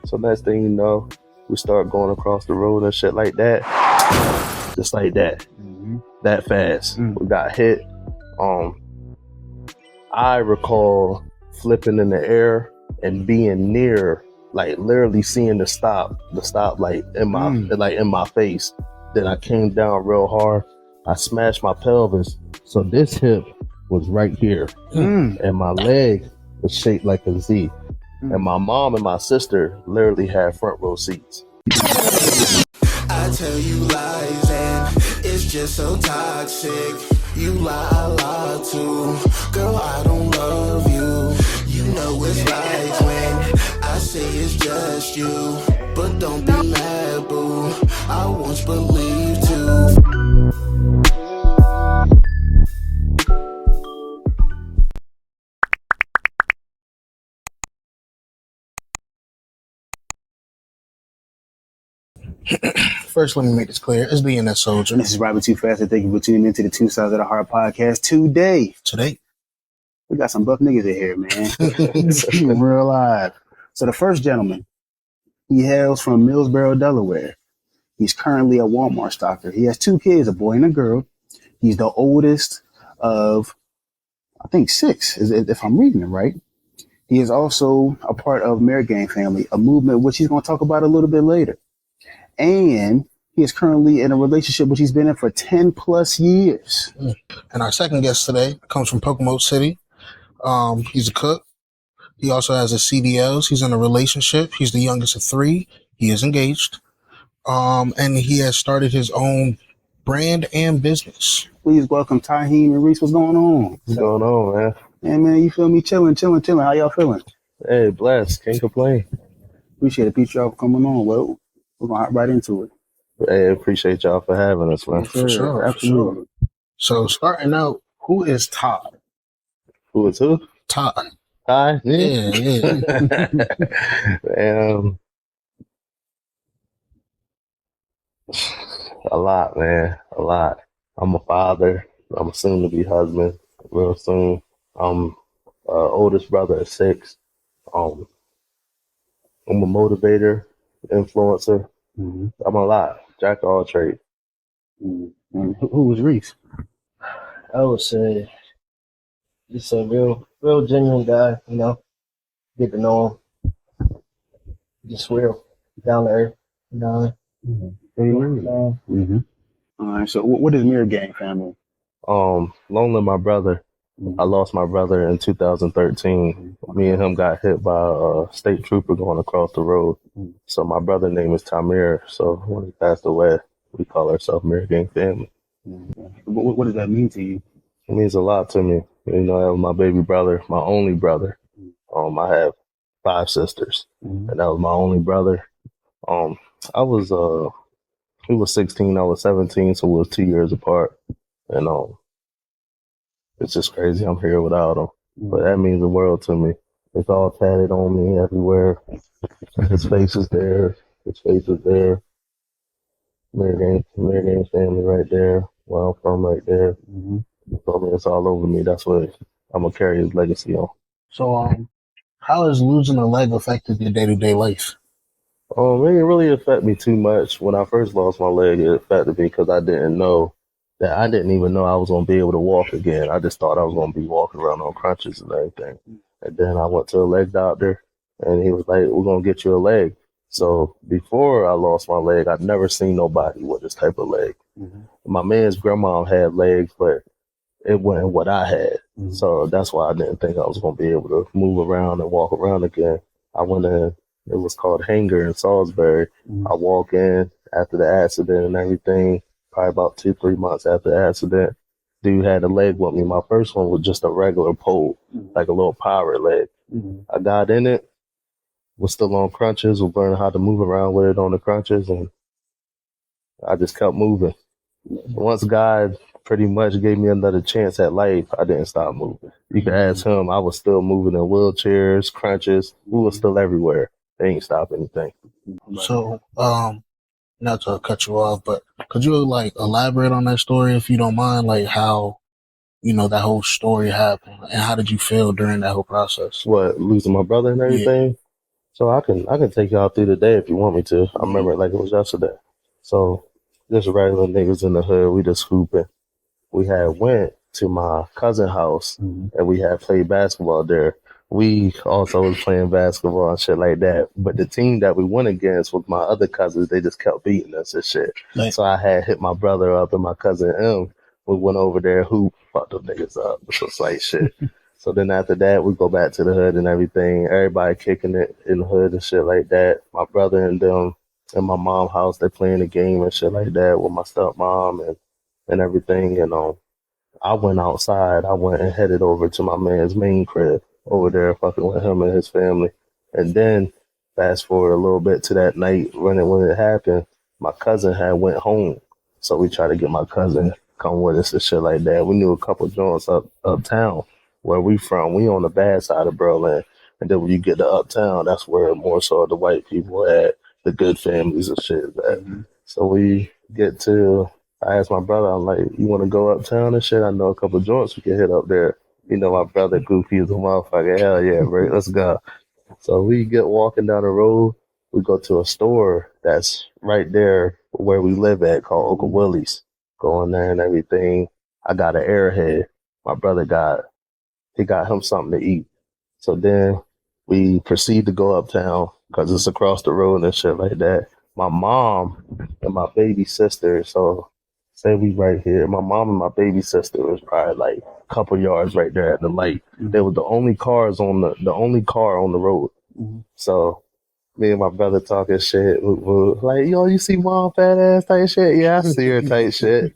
So next thing you know, we start going across the road and shit like that. Just like that. That fast. We got hit. I recall flipping in the air and being near, like literally seeing the stop like in my face. Then I came down real hard. I smashed my pelvis. So this hip was right here. And my leg was shaped like a Z. And my mom and my sister literally had front row seats. I tell you lies and it's just so toxic. You lie, I lie too. Girl, I don't love you. You know it's lies when I say it's just you. But don't be mad, boo. I once believed too. First, let me make this clear. It's DNS Soldier. This is Robby Too Fast, and thank you for tuning into the Two Sides of the Heart podcast today. We got some buff niggas in here, man. Real live. So the first gentleman, he hails from Millsboro, Delaware. He's currently a Walmart stocker. He has 2 kids, a boy and a girl. He's the oldest of, I think, 6, if I'm reading it right. He is also a part of Mary Gang Family, a movement which he's going to talk about a little bit later. And he is currently in a relationship which he's been in for 10 plus years. And our second guest today comes from Pocomoke City. He's a cook. He also has his CDLs. He's in a relationship. He's the youngest of 3. He is engaged. And he has started his own brand and business. Please welcome Tyheim and Reese. What's going on? What's going on, man? Hey, man, you feel me? Chilling. How y'all feeling? Hey, blessed. Can't complain. Appreciate it. Appreciate y'all for coming on. Well, we're going to hop right into it. Hey, appreciate y'all for having us, man. For sure. Absolutely. So, starting out, who is Todd? Who is who? Todd. Ty? Yeah. A lot, man. A lot. I'm a father. I'm a soon-to-be husband real soon. I'm oldest brother of 6. I'm a motivator, influencer. I'm a lot. Jack of all trades. And who was Reese? I would say just a real genuine guy, you know. Get to know him. Just real down to earth, you know. All right, so what is Mirror Gang Family? Lonely, my brother. I lost my brother in 2013. Me and him got hit by a state trooper going across the road. So my brother's name is Tamir. So when he passed away, we call ourselves Mirror Gang Family. What does that mean to you? It means a lot to me. You know, that was my baby brother, my only brother. I have 5 sisters, and that was my only brother. He was 16, I was 17, so we was 2 years apart. And it's just crazy I'm here without him. But that means the world to me. It's all tatted on me everywhere. His face is there. His face is there. Mirror Gang Family right there. Where I'm from right there. So, I mean, it's all over me. That's what I'm going to carry his legacy on. So, how has losing a leg affected your day-to-day life? It didn't really affect me too much. When I first lost my leg, it affected me because I didn't even know I was going to be able to walk again. I just thought I was going to be walking around on crutches and everything. And then I went to a leg doctor, and he was like, we're going to get you a leg. So before I lost my leg, I'd never seen nobody with this type of leg. My man's grandma had legs, but it wasn't what I had. So that's why I didn't think I was going to be able to move around and walk around again. I went in. It was called Hanger in Salisbury. I walk in after the accident and everything, probably about 2-3 months after the accident. Dude had a leg with me. My first one was just a regular pole, like a little power leg. I got in it, was still on crutches, was learning how to move around with it on the crutches, and I just kept moving. Once God pretty much gave me another chance at life, I didn't stop moving. You can ask him, I was still moving in wheelchairs, crutches. We were still everywhere. They ain't stop anything. So, not to cut you off, but could you elaborate on that story if you don't mind, like how, that whole story happened and how did you feel during that whole process? What, losing my brother and everything? So I can take y'all through the day if you want me to. I remember it like it was yesterday. So just regular niggas in the hood, we just hooping. We had went to my cousin's house and we had played basketball there. We also was playing basketball and shit like that. But the team that we went against was my other cousins. They just kept beating us and shit. Nice. So I had hit my brother up and my cousin M. We went over there, hoop, fucked them niggas up. It was like shit. So then after that, we go back to the hood and everything. Everybody kicking it in the hood and shit like that. My brother and them in my mom's house, they playing the game and shit like that with my stepmom and everything. And I went outside. I went and headed over to my man's main crib over there, fucking with him and his family. And then fast forward a little bit to that night when it happened, my cousin had went home. So we tried to get my cousin come with us and shit like that. We knew a couple joints uptown where we from. We on the bad side of Berlin. And then when you get to uptown, that's where more so the white people at, the good families and shit at. So we get to, I asked my brother, I'm like, you want to go uptown and shit? I know a couple joints we can hit up there. You know, my brother goofy as a motherfucker. Hell yeah, bro. Let's go. So we get walking down the road. We go to a store that's right there where we live at called Uncle Willie's. Go in there and everything. I got an airhead. My brother got him something to eat. So then we proceed to go uptown because it's across the road and shit like that. My mom and my baby sister, so say we right here. My mom and my baby sister was probably like a couple yards right there at the light. They were the only cars on the only car on the road. So me and my brother talking shit. We like, yo, you see mom fat ass type shit? Yeah, I see her type shit.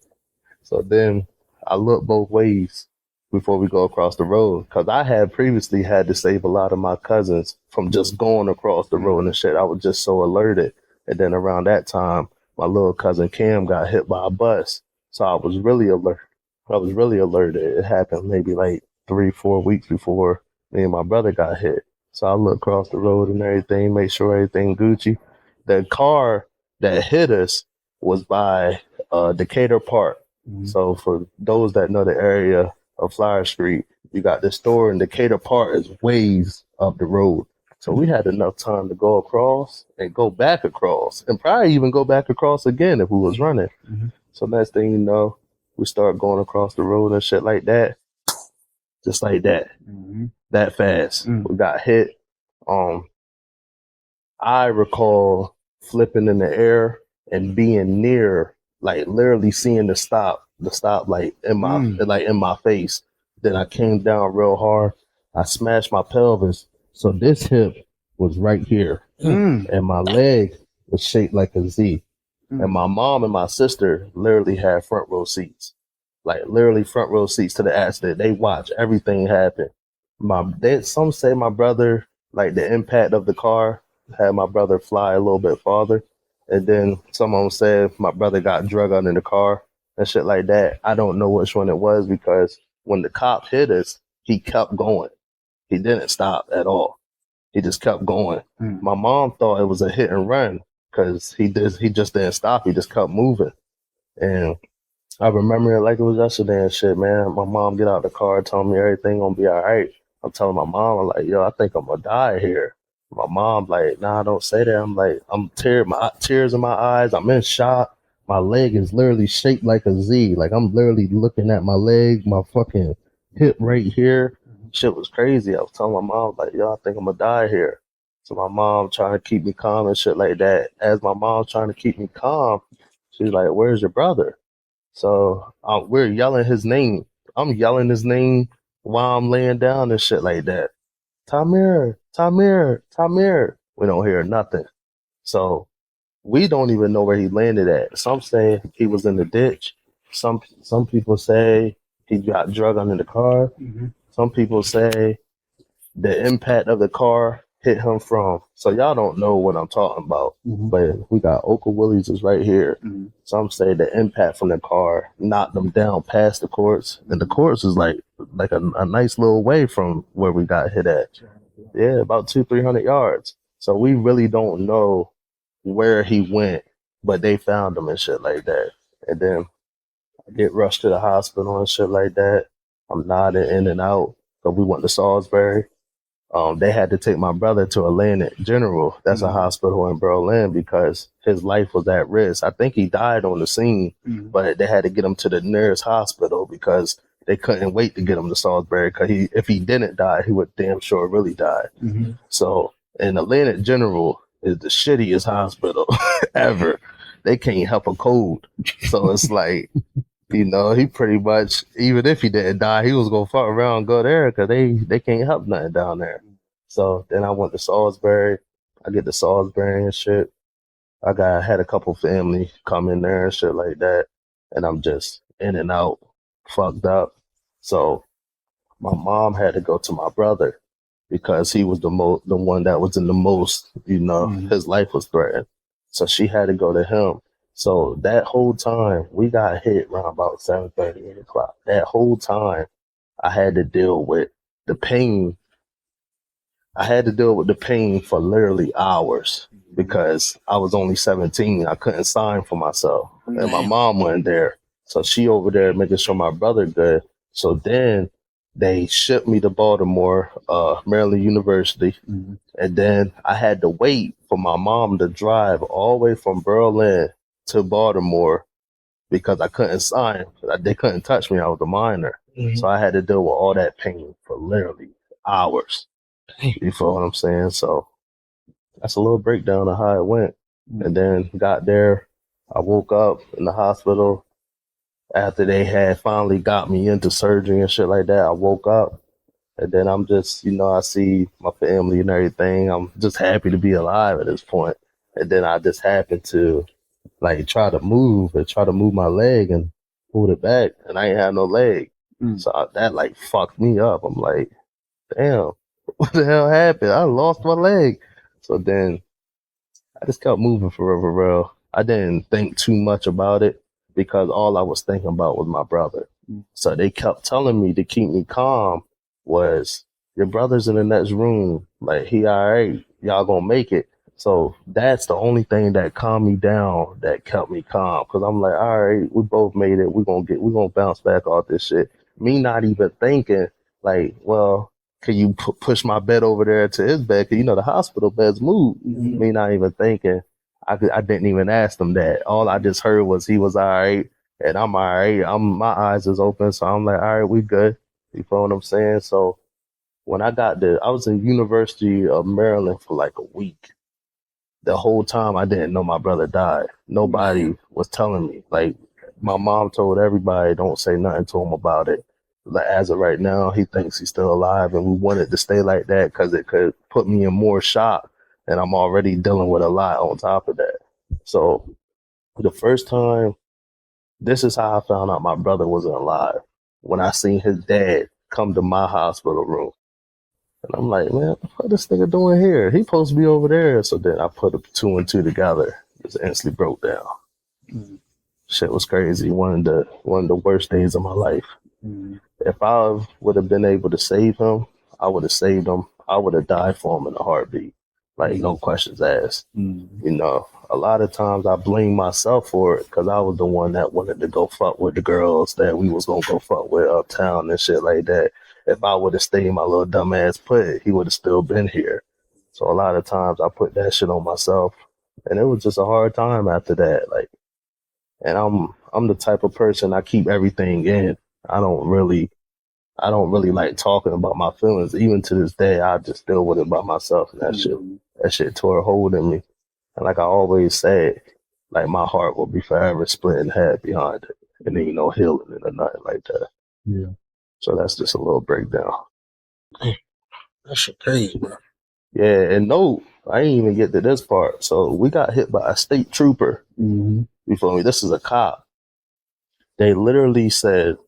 So then I look both ways before we go across the road. Because I had previously had to save a lot of my cousins from just going across the road and shit. I was just so alerted. And then around that time, my little cousin Cam got hit by a bus. So I was really alert. I was really alerted. It happened maybe like 3-4 weeks before me and my brother got hit. So I look across the road and everything, make sure everything Gucci. The car that hit us was by Decatur Park. So for those that know the area of Flower Street, you got this store in Decatur Park is ways up the road. So we had enough time to go across and go back across and probably even go back across again if we was running. So next thing you know, we start going across the road and shit like that. Just like that. That fast. We got hit. I recall flipping in the air and being near, like literally seeing the stop light in my face. Then I came down real hard. I smashed my pelvis. So this hip was right here. And my leg was shaped like a Z. And my mom and my sister literally had front row seats. Like literally front row seats to the accident. They watch everything happen. Some say my brother, like the impact of the car had my brother fly a little bit farther. And then someone said my brother got drug under the car and shit like that. I don't know which one it was because when the cop hit us, he kept going. He didn't stop at all. He just kept going. My mom thought it was a hit and run because he just didn't stop. He just kept moving. And I remember it like it was yesterday and shit, man. My mom get out the car, told me everything gonna be all right. I'm telling my mom, I'm like, yo, I think I'm gonna die here. My mom like, nah, don't say that. I'm like, I'm tears in my eyes. I'm in shock. My leg is literally shaped like a Z. Like I'm literally looking at my leg, my fucking hip right here. Shit was crazy. I was telling my mom, like, yo, I think I'm gonna die here. So my mom trying to keep me calm and shit like that. As my mom's trying to keep me calm, she's like, where's your brother? So we're yelling his name. I'm yelling his name while I'm laying down and shit like that. Tamir, Tamir, Tamir. We don't hear nothing. So we don't even know where he landed at. Some say he was in the ditch. Some people say he got drug under the car. Some people say the impact of the car hit him from. So y'all don't know what I'm talking about. But we got Uncle Willie's is right here. Some say the impact from the car knocked them down past the courts. And the courts is like a nice little way from where we got hit at. Yeah, about 200-300 yards. So we really don't know where he went, but they found him and shit like that. And then I get rushed to the hospital and shit like that. I'm nodding in and out. So we went to Salisbury. they had to take my brother to Atlantic General. That's a hospital in Berlin because his life was at risk. I think he died on the scene, but they had to get him to the nearest hospital because they couldn't wait to get him to Salisbury because if he didn't die, he would damn sure really die. So, and Atlantic General is the shittiest hospital ever. They can't help a cold. So it's like, you know, he pretty much, even if he didn't die, he was going to fuck around and go there because they can't help nothing down there. So then I went to Salisbury. I get to Salisbury and shit. Had a couple family come in there and shit like that. And I'm just in and out, fucked up. So my mom had to go to my brother because he was the one that was in the most, you know, his life was threatened. So she had to go to him. So that whole time, we got hit around about 7:30, 8 o'clock. That whole time, I had to deal with the pain. I had to deal with the pain for literally hours because I was only 17. I couldn't sign for myself. And my mom wasn't there. So she over there making sure my brother good. So then they shipped me to Baltimore, Maryland University. And then I had to wait for my mom to drive all the way from Berlin to Baltimore because I couldn't sign. They couldn't touch me. I was a minor. So I had to deal with all that pain for literally hours. You feel what I'm saying? So that's a little breakdown of how it went. And then got there. I woke up in the hospital after they had finally got me into surgery and shit like that. I woke up and then I'm just, you know, I see my family and everything. I'm just happy to be alive at this point. And then I just happened to like try to move my leg and pull it back, and I ain't have no leg. So that like fucked me up. I'm like, damn, what the hell happened? I lost my leg. So then I just kept moving for real. I didn't think too much about it because all I was thinking about was my brother. So they kept telling me to keep me calm was, your brother's in the next room. Like, he all right. Y'all gonna make it. So that's the only thing that calmed me down, that kept me calm. Cause I'm like, all right, we both made it. We're gonna bounce back off this shit. Me not even thinking like, well, can you push my bed over there to his bed? Cause you know, the hospital beds move. Me not even thinking. I didn't even ask them that. All I just heard was he was all right and I'm all right. My eyes is open. So I'm like, all right, we good. You feel what I'm saying? So when I got there, I was in University of Maryland for like a week. The whole time I didn't know my brother died. Nobody was telling me. Like, my mom told everybody, don't say nothing to him about it. Like, as of right now, he thinks he's still alive, and we wanted to stay like that because it could put me in more shock, and I'm already dealing with a lot on top of that. So the first time, this is how I found out my brother wasn't alive. When I seen his dad come to my hospital room. And I'm like, man, what this nigga doing here? He supposed to be over there. So then I put 2 and 2 together. Just instantly broke down. Shit was crazy. One of the worst days of my life. If I would have been able to save him, I would have saved him. I would have died for him in a heartbeat. Like, no questions asked. You know, a lot of times I blame myself for it because I was the one that wanted to go fuck with the girls that we was going to go fuck with uptown and shit like that. If I would have stayed my little dumb ass put, he would have still been here. So a lot of times I put that shit on myself, and it was just a hard time after that. Like, and I'm the type of person, I keep everything in. I don't really like talking about my feelings. Even to this day, I just deal with it by myself, and that shit tore a hold in me. And like I always say, like, my heart will be forever split in half behind it, and there ain't no healing it or nothing like that. Yeah. So that's just a little breakdown. That shit crazy, bro. Yeah, and no, I ain't even get to this part. So we got hit by a state trooper. You feel me? This is a cop. They literally said,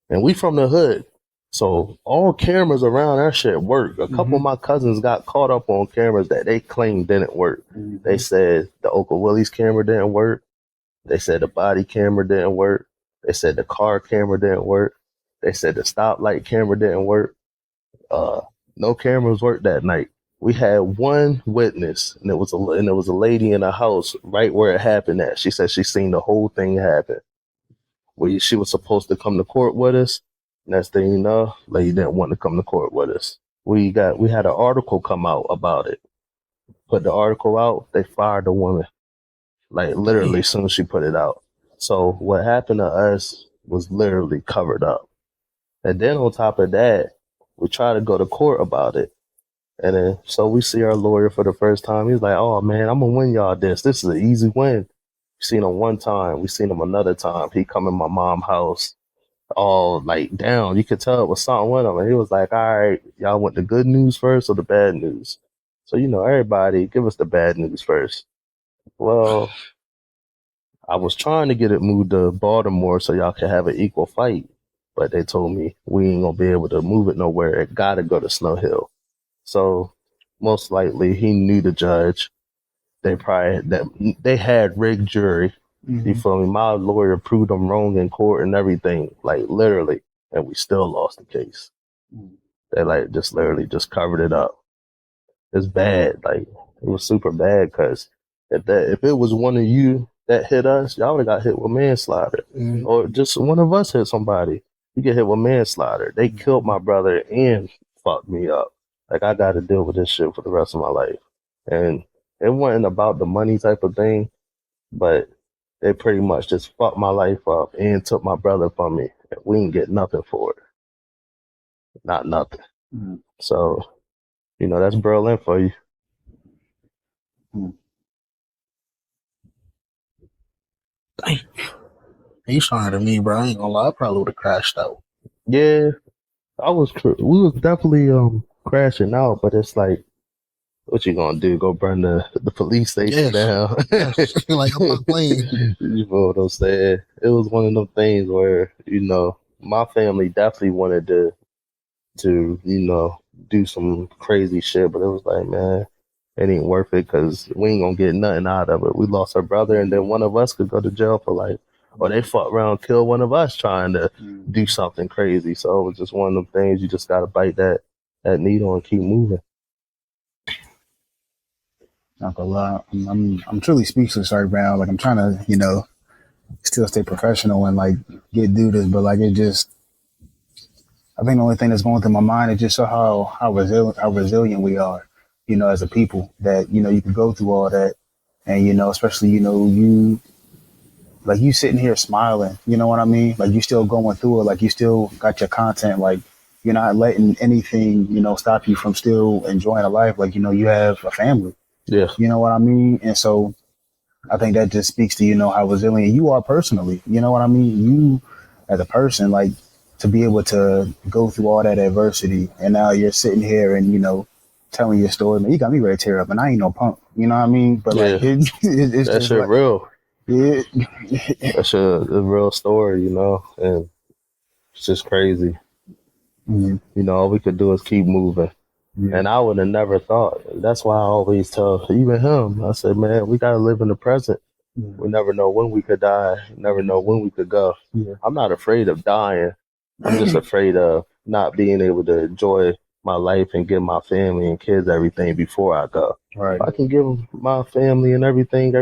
and we from the hood, so all cameras around our shit work. A couple of my cousins got caught up on cameras that they claimed didn't work. They said the Oka Willie's camera didn't work. They said the body camera didn't work. They said the car camera didn't work. They said the stoplight camera didn't work. No cameras worked that night. We had one witness, and it was a lady in a house right where it happened at. She said she seen the whole thing happen. She was supposed to come to court with us. Next thing you know, lady didn't want to come to court with us. we had an article come out about it. Put the article out, they fired the woman. Like literally as soon as she put it out. So what happened to us was literally covered up. And then on top of that, we tried to go to court about it. And then so we see our lawyer for the first time. He's like, "Oh man, I'm gonna win y'all this. This is an easy win." We seen him one time, we seen him another time. He come in my mom's house all like down. You could tell it was something with him. And he was like, "All right, y'all want the good news first or the bad news?" So everybody give us the bad news first. Well, I was trying to get it moved to Baltimore so y'all could have an equal fight. But they told me we ain't gonna be able to move it nowhere. It gotta go to Snow Hill. So most likely he knew the judge. They had rigged jury. You feel me? My lawyer proved them wrong in court and everything, like literally, and we still lost the case. They like just literally just covered it up. It's bad. Like it was super bad because if it was one of you that hit us, y'all would have got hit with manslaughter, or just one of us hit somebody. You get hit with manslaughter. They killed my brother and fucked me up. Like I got to deal with this shit for the rest of my life, and it wasn't about the money type of thing, but they pretty much just fucked my life up and took my brother from me. We didn't get nothing for it. Not nothing. So, that's Berlin for you. Dang. He's trying to me, bro. I ain't gonna lie. I probably would have crashed out. Yeah, we was definitely crashing out, but it's like, what you gonna do? Go burn the police station down? Yes. Like, I'm not playing. You know what I'm saying? It was one of them things where, my family definitely wanted to do some crazy shit, but it was like, man, it ain't worth it because we ain't gonna get nothing out of it. We lost our brother, and then one of us could go to jail for life, or they fuck around and kill one of us trying to do something crazy. So it was just one of them things. You just gotta bite that needle and keep moving. Not gonna lie, I'm truly speechless right now. Like I'm trying to, still stay professional and like get through this, but like it just, I think the only thing that's going through my mind is just how resilient we are, as a people. That you can go through all that, and especially you like you sitting here smiling. You know what I mean? Like you still going through it. Like you still got your content. Like you're not letting anything stop you from still enjoying a life. Like you have a family. Yeah. You know what I mean? And so I think that just speaks to, how resilient you are personally. You know what I mean? You as a person, like to be able to go through all that adversity and now you're sitting here and, telling your story. Man, you got me ready to tear up and I ain't no punk. You know what I mean? But like, it's that just shit like, real. Yeah. That shit a real story, and it's just crazy. All we could do is keep moving. Yeah. And I would have never thought. That's why I always tell even him, I said, man, we got to live in the present. We never know when we could die. Never know when we could go. Yeah. I'm not afraid of dying. I'm just afraid of not being able to enjoy my life and give my family and kids everything before I go. Right. If I can give my family and everything,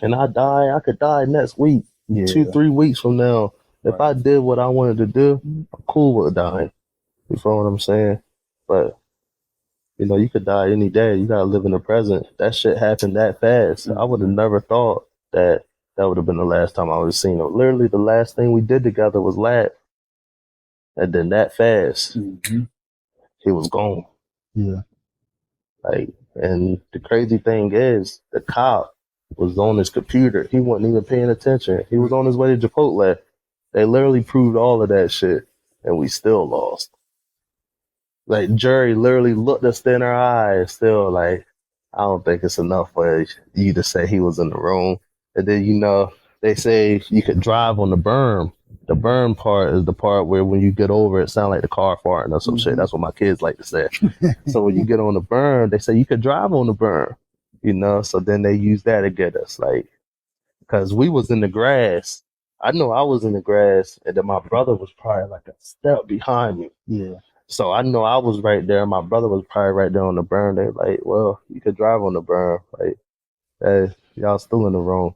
and I die, I could die next week, 2-3 weeks from now. If I did what I wanted to do, I'm cool with dying. You feel what I'm saying? But, you could die any day. You got to live in the present. That shit happened that fast. I would have never thought that would have been the last time I would have seen him. Literally, the last thing we did together was laugh. And then that fast, he was gone. Yeah. Like, and the crazy thing is, the cop was on his computer. He wasn't even paying attention. He was on his way to Chipotle. They literally proved all of that shit, and we still lost. Like, jury literally looked us in our eyes, still like, I don't think it's enough for you to say he was in the room. And then, they say you could drive on the berm. The berm part is the part where when you get over it sound like the car farting or some shit. That's what my kids like to say. So when you get on the berm, they say you could drive on the berm, so then they use that to get us, like, because we was in the grass. I know I was in the grass, and then my brother was probably like a step behind me. Yeah. So I know I was right there. My brother was probably right there on the berm. They like, well, you could drive on the berm. Like, hey, y'all still in the wrong.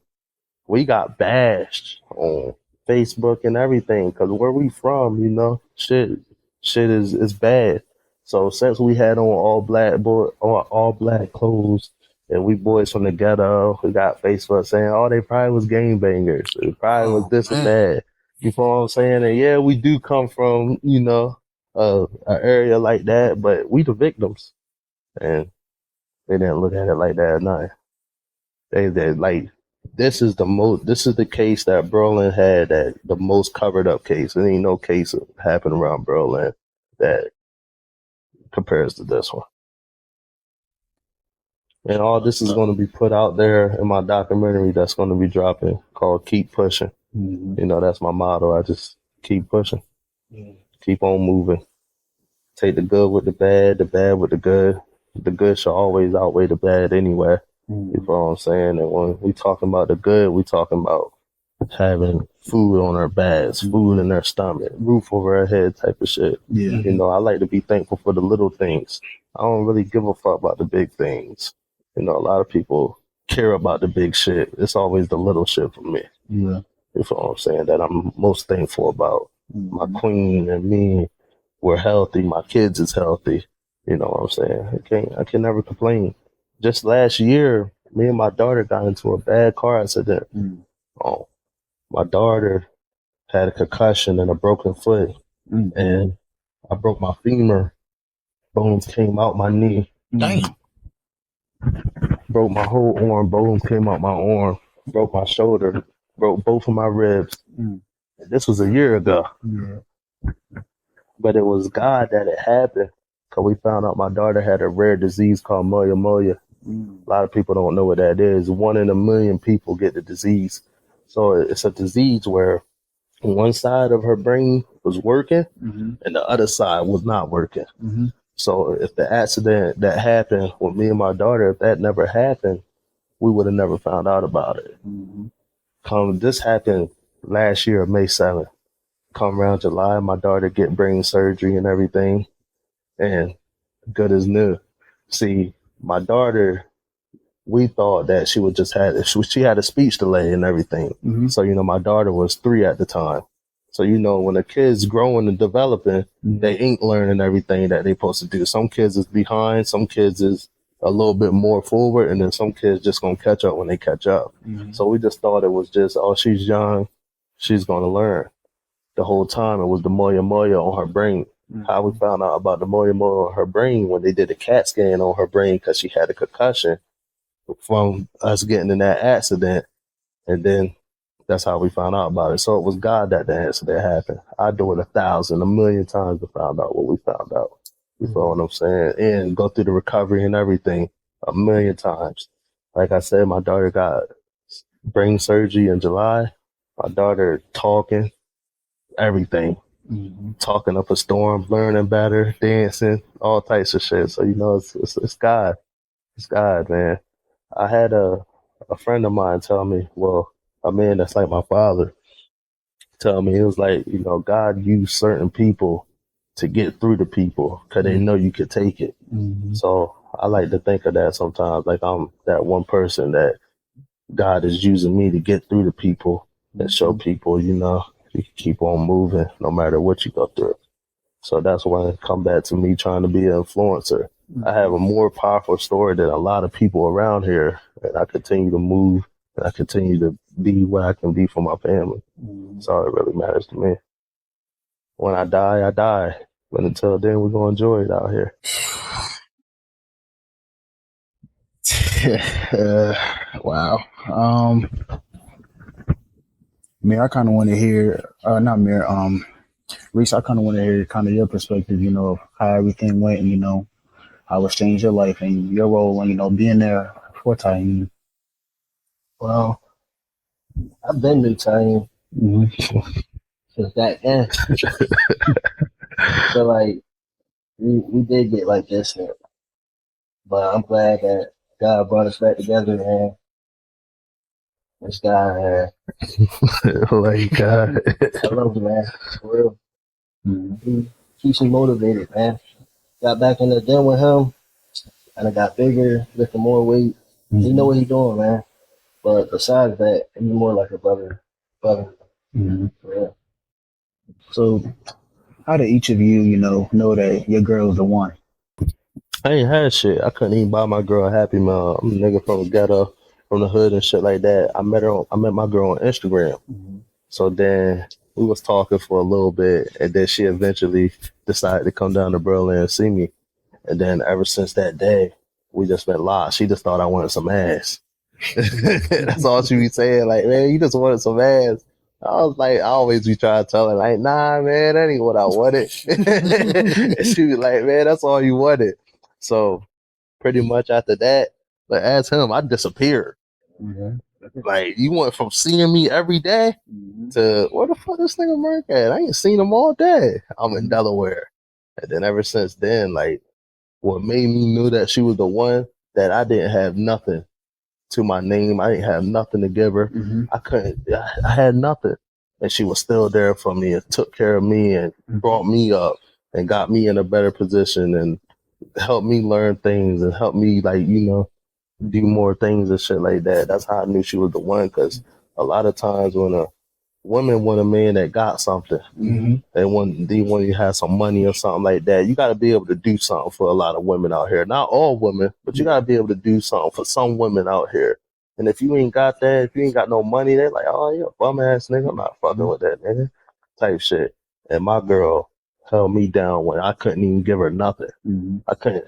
We got bashed on Facebook and everything because where we from, shit is bad. So since we had on all black clothes, and we boys from the ghetto, we got Facebook saying, "Oh, they probably was gangbangers. It probably was this and that." You know what I'm saying? And yeah, we do come from an area like that, but we the victims, and they didn't look at it like that. No, they like this is the case that Berlin had, that the most covered up case. There ain't no case happened around Berlin that compares to this one. And all this is going to be put out there in my documentary that's going to be dropping, called Keep Pushing. Mm-hmm. That's my motto. I just keep pushing, keep on moving. Take the good with the bad with the good. The good shall always outweigh the bad anyway. Mm-hmm. You know what I'm saying? And when we talking about the good, we talking about having food on our backs, food in their stomach, roof over our head type of shit. Yeah. I like to be thankful for the little things. I don't really give a fuck about the big things. A lot of people care about the big shit. It's always the little shit for me. Yeah. You know what I'm saying? That I'm most thankful about. Mm-hmm. My queen and me, we're healthy. My kids is healthy. You know what I'm saying? I can never complain. Just last year, me and my daughter got into a bad car accident. My daughter had a concussion and a broken foot, and I broke my femur. Bones came out my knee. Damn. Broke my whole arm. Bones came out my arm. Broke my shoulder. Broke both of my ribs. This was a year ago. Yeah. But it was God that it happened, because we found out my daughter had a rare disease called moya moya. A lot of people don't know what that is. 1 in a million people get the disease. So it's a disease where one side of her brain was working and the other side was not working. So if the accident that happened with me and my daughter, if that never happened, we would have never found out about it. This happened last year, May 7th. Come around July, my daughter get brain surgery and everything, and good as new. See, my daughter, we thought that she would just she had a speech delay and everything. So, my daughter was 3 at the time. So, when a kid's growing and developing, they ain't learning everything that they supposed to do. Some kids is behind, some kids is a little bit more forward, and then some kids just gonna catch up when they catch up. So we just thought it was just, oh, she's young, she's gonna learn. The whole time it was the moya moya on her brain. How we found out about the moya moya on her brain, when they did a CAT scan on her brain, because she had a concussion from us getting in that accident, and then that's how we found out about it. So it was God that the accident happened. I'd do it 1,000, 1,000,000 times to find out what we found out. You feel what I'm saying? And go through the recovery and everything 1,000,000 times. Like I said, my daughter got brain surgery in July. My daughter talking, everything. Talking up a storm, learning better, dancing, all types of shit. So, it's God. It's God, man. I had a friend of mine tell me, well, a man that's like my father, tell me, it was like, God used certain people to get through to people because they know you could take it. So I like to think of that sometimes, like I'm that one person that God is using me to get through to people and show people, you can keep on moving no matter what you go through. So that's why I come back to me trying to be an influencer. I have a more powerful story than a lot of people around here, and I continue to move, and I continue to be what I can be for my family. That's all that really matters to me. When I die, I die. But until then, we're going to enjoy it out here. Wow. Mir, I kind of want to hear, not Mir, Reese, I kind of want to hear kind of your perspective, of how everything went and, how it's changed your life and your role and, being there for Tyheim. Well, I've been to Tyheim since back then. So, like, we did get like this, but I'm glad that God brought us back together, man. This guy, man. Like God. I love him, man. For real. He keeps me motivated, man. Got back in the gym with him, and I got bigger, lifting more weight. He know what he's doing, man. But besides that, he's more like a brother. Yeah. So, how do each of you, know that your girl is the one? I ain't had shit. I couldn't even buy my girl a Happy Meal. I'm a nigga from the ghetto, from the hood and shit like that. I met my girl on Instagram. So then we was talking for a little bit, and then she eventually decided to come down to Berlin and see me. And then ever since that day, we just been locked. She just thought I wanted some ass. That's all she be saying. Like, man, you just wanted some ass. I was like, I always be trying to tell her, like, nah, man, that ain't what I wanted. And she was like, man, that's all you wanted. So pretty much after that, but as him, I disappeared. Like, you went from seeing me every day to where the fuck this nigga Mark at? I ain't seen him all day. I'm in Delaware. And then ever since then, like, what made me knew that she was the one, that I didn't have nothing to my name. I didn't have nothing to give her. I had nothing. And she was still there for me and took care of me and brought me up and got me in a better position and helped me learn things and helped me, like, you know, do more things and shit like that. That's how I knew she was the one, because a lot of times when a woman want a man that got something, they want you to have some money or something like that, you got to be able to do something for a lot of women out here. Not all women, but you got to be able to do something for some women out here. And if you ain't got that, if you ain't got no money, they're like, oh, you're a bum ass nigga. I'm not fucking with that nigga type shit. And my girl held me down when I couldn't even give her nothing. I couldn't.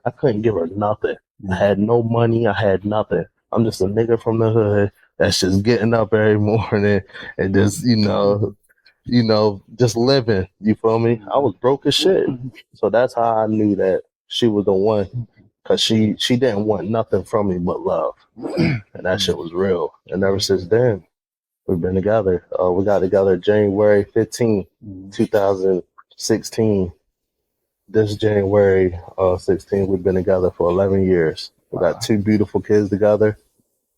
I couldn't give her nothing. I had no money. I had nothing. I'm just a nigga from the hood that's just getting up every morning and just, you know, just living. You feel me? I was broke as shit. So that's how I knew that she was the one, because she didn't want nothing from me but love. And that shit was real. And ever since then, we've been together. We got together January 15, 2016. This January 16, we've been together for 11 years. We got 2 beautiful kids together.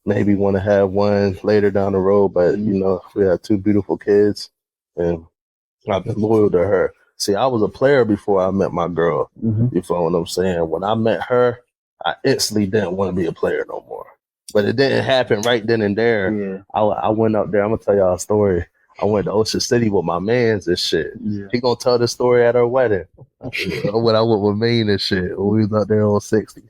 Maybe want to have one later down the road, but, you know, we have 2 beautiful kids, and I've been loyal to her. See, I was a player before I met my girl. You feel what I'm saying? When I met her, I instantly didn't want to be a player no more. But it didn't happen right then and there. I went up there. I'm going to tell y'all a story. I went to Ocean City with my mans and shit. He going to tell this story at our wedding. When I went with Maine and shit, when we was out there on 60.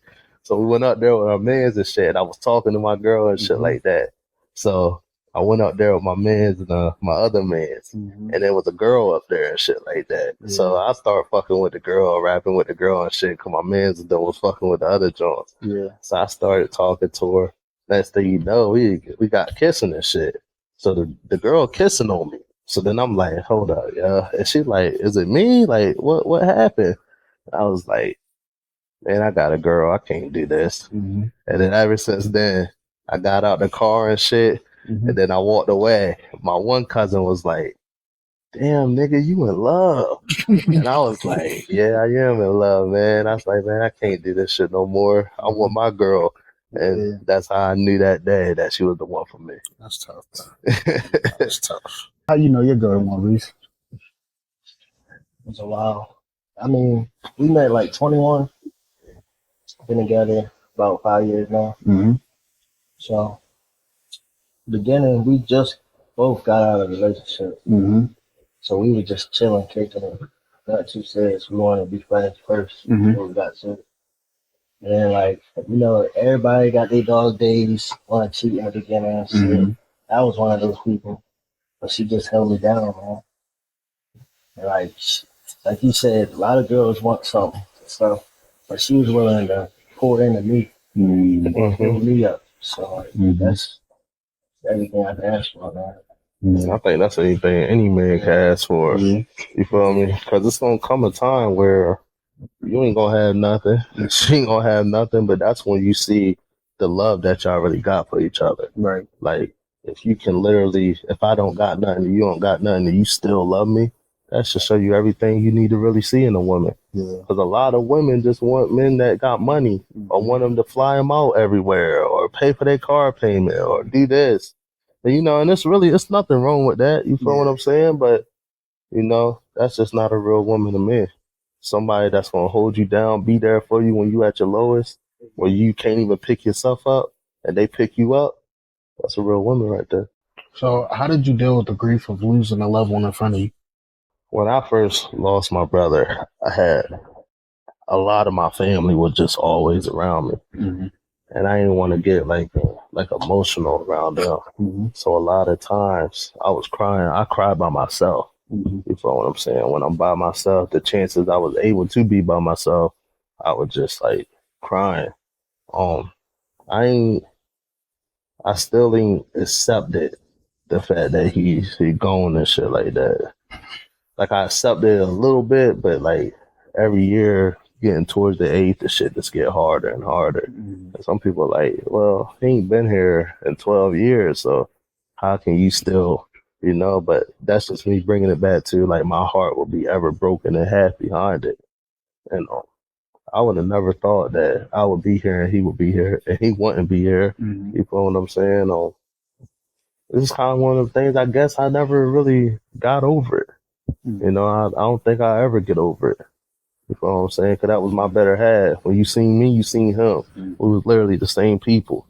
So we went out there with our mans and shit. I was talking to my girl and shit like that. So I went out there with my mans and my other mans. And there was a girl up there and shit like that. So I started fucking with the girl, rapping with the girl and shit, because my mans was fucking with the other joints. So I started talking to her. Next thing you know, we got kissing and shit. So the girl kissing on me. So then I'm like, hold up, yeah. And she's like, is it me? Like, what happened? I was like, man, I got a girl. I can't do this. And then ever since then, I got out the car and shit. And then I walked away. My one cousin was like, damn, nigga, you in love. And I was like, yeah, I am in love, man. I was like, man, I can't do this shit no more. I want my girl. And that's how I knew that day that she was the one for me. That's tough. That's tough. How you know your girl one, Reese? It was a while. I mean, we met like 21. Been together about 5 years now. So, beginning, we just both got out of a relationship. So we were just chilling, kicking it. Not too serious. We wanted to be friends first before we got to it. And then, like, you know, everybody got their dog days, want to cheat in the beginning and shit. I was one of those people. But she just held me down, man. And like you said, a lot of girls want something, stuff, but she was willing to pour into me and build me up. So that's everything I can ask for, man. I think that's anything any man can ask for. You feel me? Because it's gonna come a time where you ain't gonna have nothing. She ain't gonna have nothing, but that's when you see the love that y'all really got for each other. Right. Like, if you can literally, if I don't got nothing and you don't got nothing and you still love me, that should show you everything you need to really see in a woman. Because a lot of women just want men that got money or want them to fly them out everywhere or pay for their car payment or do this. And, you know, and it's nothing wrong with that. You feel what I'm saying? But, you know, that's just not a real woman to me. Somebody that's going to hold you down, be there for you when you at your lowest, where you can't even pick yourself up and they pick you up. That's a real woman right there. So how did you deal with the grief of losing a loved one in front of you? When I first lost my brother, I a lot of my family was just always around me. Mm-hmm. And I didn't want to get like emotional around them. Mm-hmm. So a lot of times I was crying. I cried by myself. Mm-hmm. You feel what I'm saying? When I'm by myself, the chances I was able to be by myself, I was just like crying. I still ain't accepted the fact that he gone and shit like that. Like I accepted it a little bit, but like every year getting towards the 8th, the shit just get harder and harder. Mm-hmm. And some people are like, well, he ain't been here in 12 years, so how can you still, but that's just me bringing it back to like my heart will be ever broken in half behind it. And I would have never thought that I would be here and he would be here and he wouldn't be here. Mm-hmm. You feel what I'm saying? This is kind of one of the things I guess I never really got over it. Mm-hmm. I don't think I ever get over it. You know what I'm saying? Because that was my better half. When you seen me, you seen him. Mm-hmm. We was literally the same people.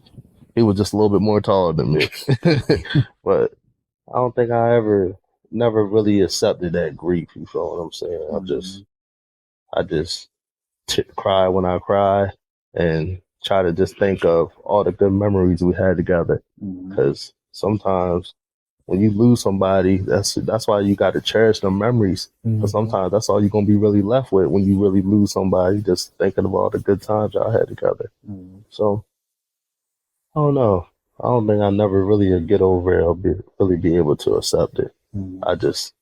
He was just a little bit more taller than me. But I don't think I never really accepted that grief. You feel what I'm saying? Mm-hmm. I just cry when I cry and try to just think of all the good memories we had together. Because sometimes when you lose somebody, that's why you got to cherish the memories. Because sometimes that's all you're going to be really left with when you really lose somebody, just thinking of all the good times y'all had together. So, I don't know. I don't think I never really get over it or really be able to accept it. I just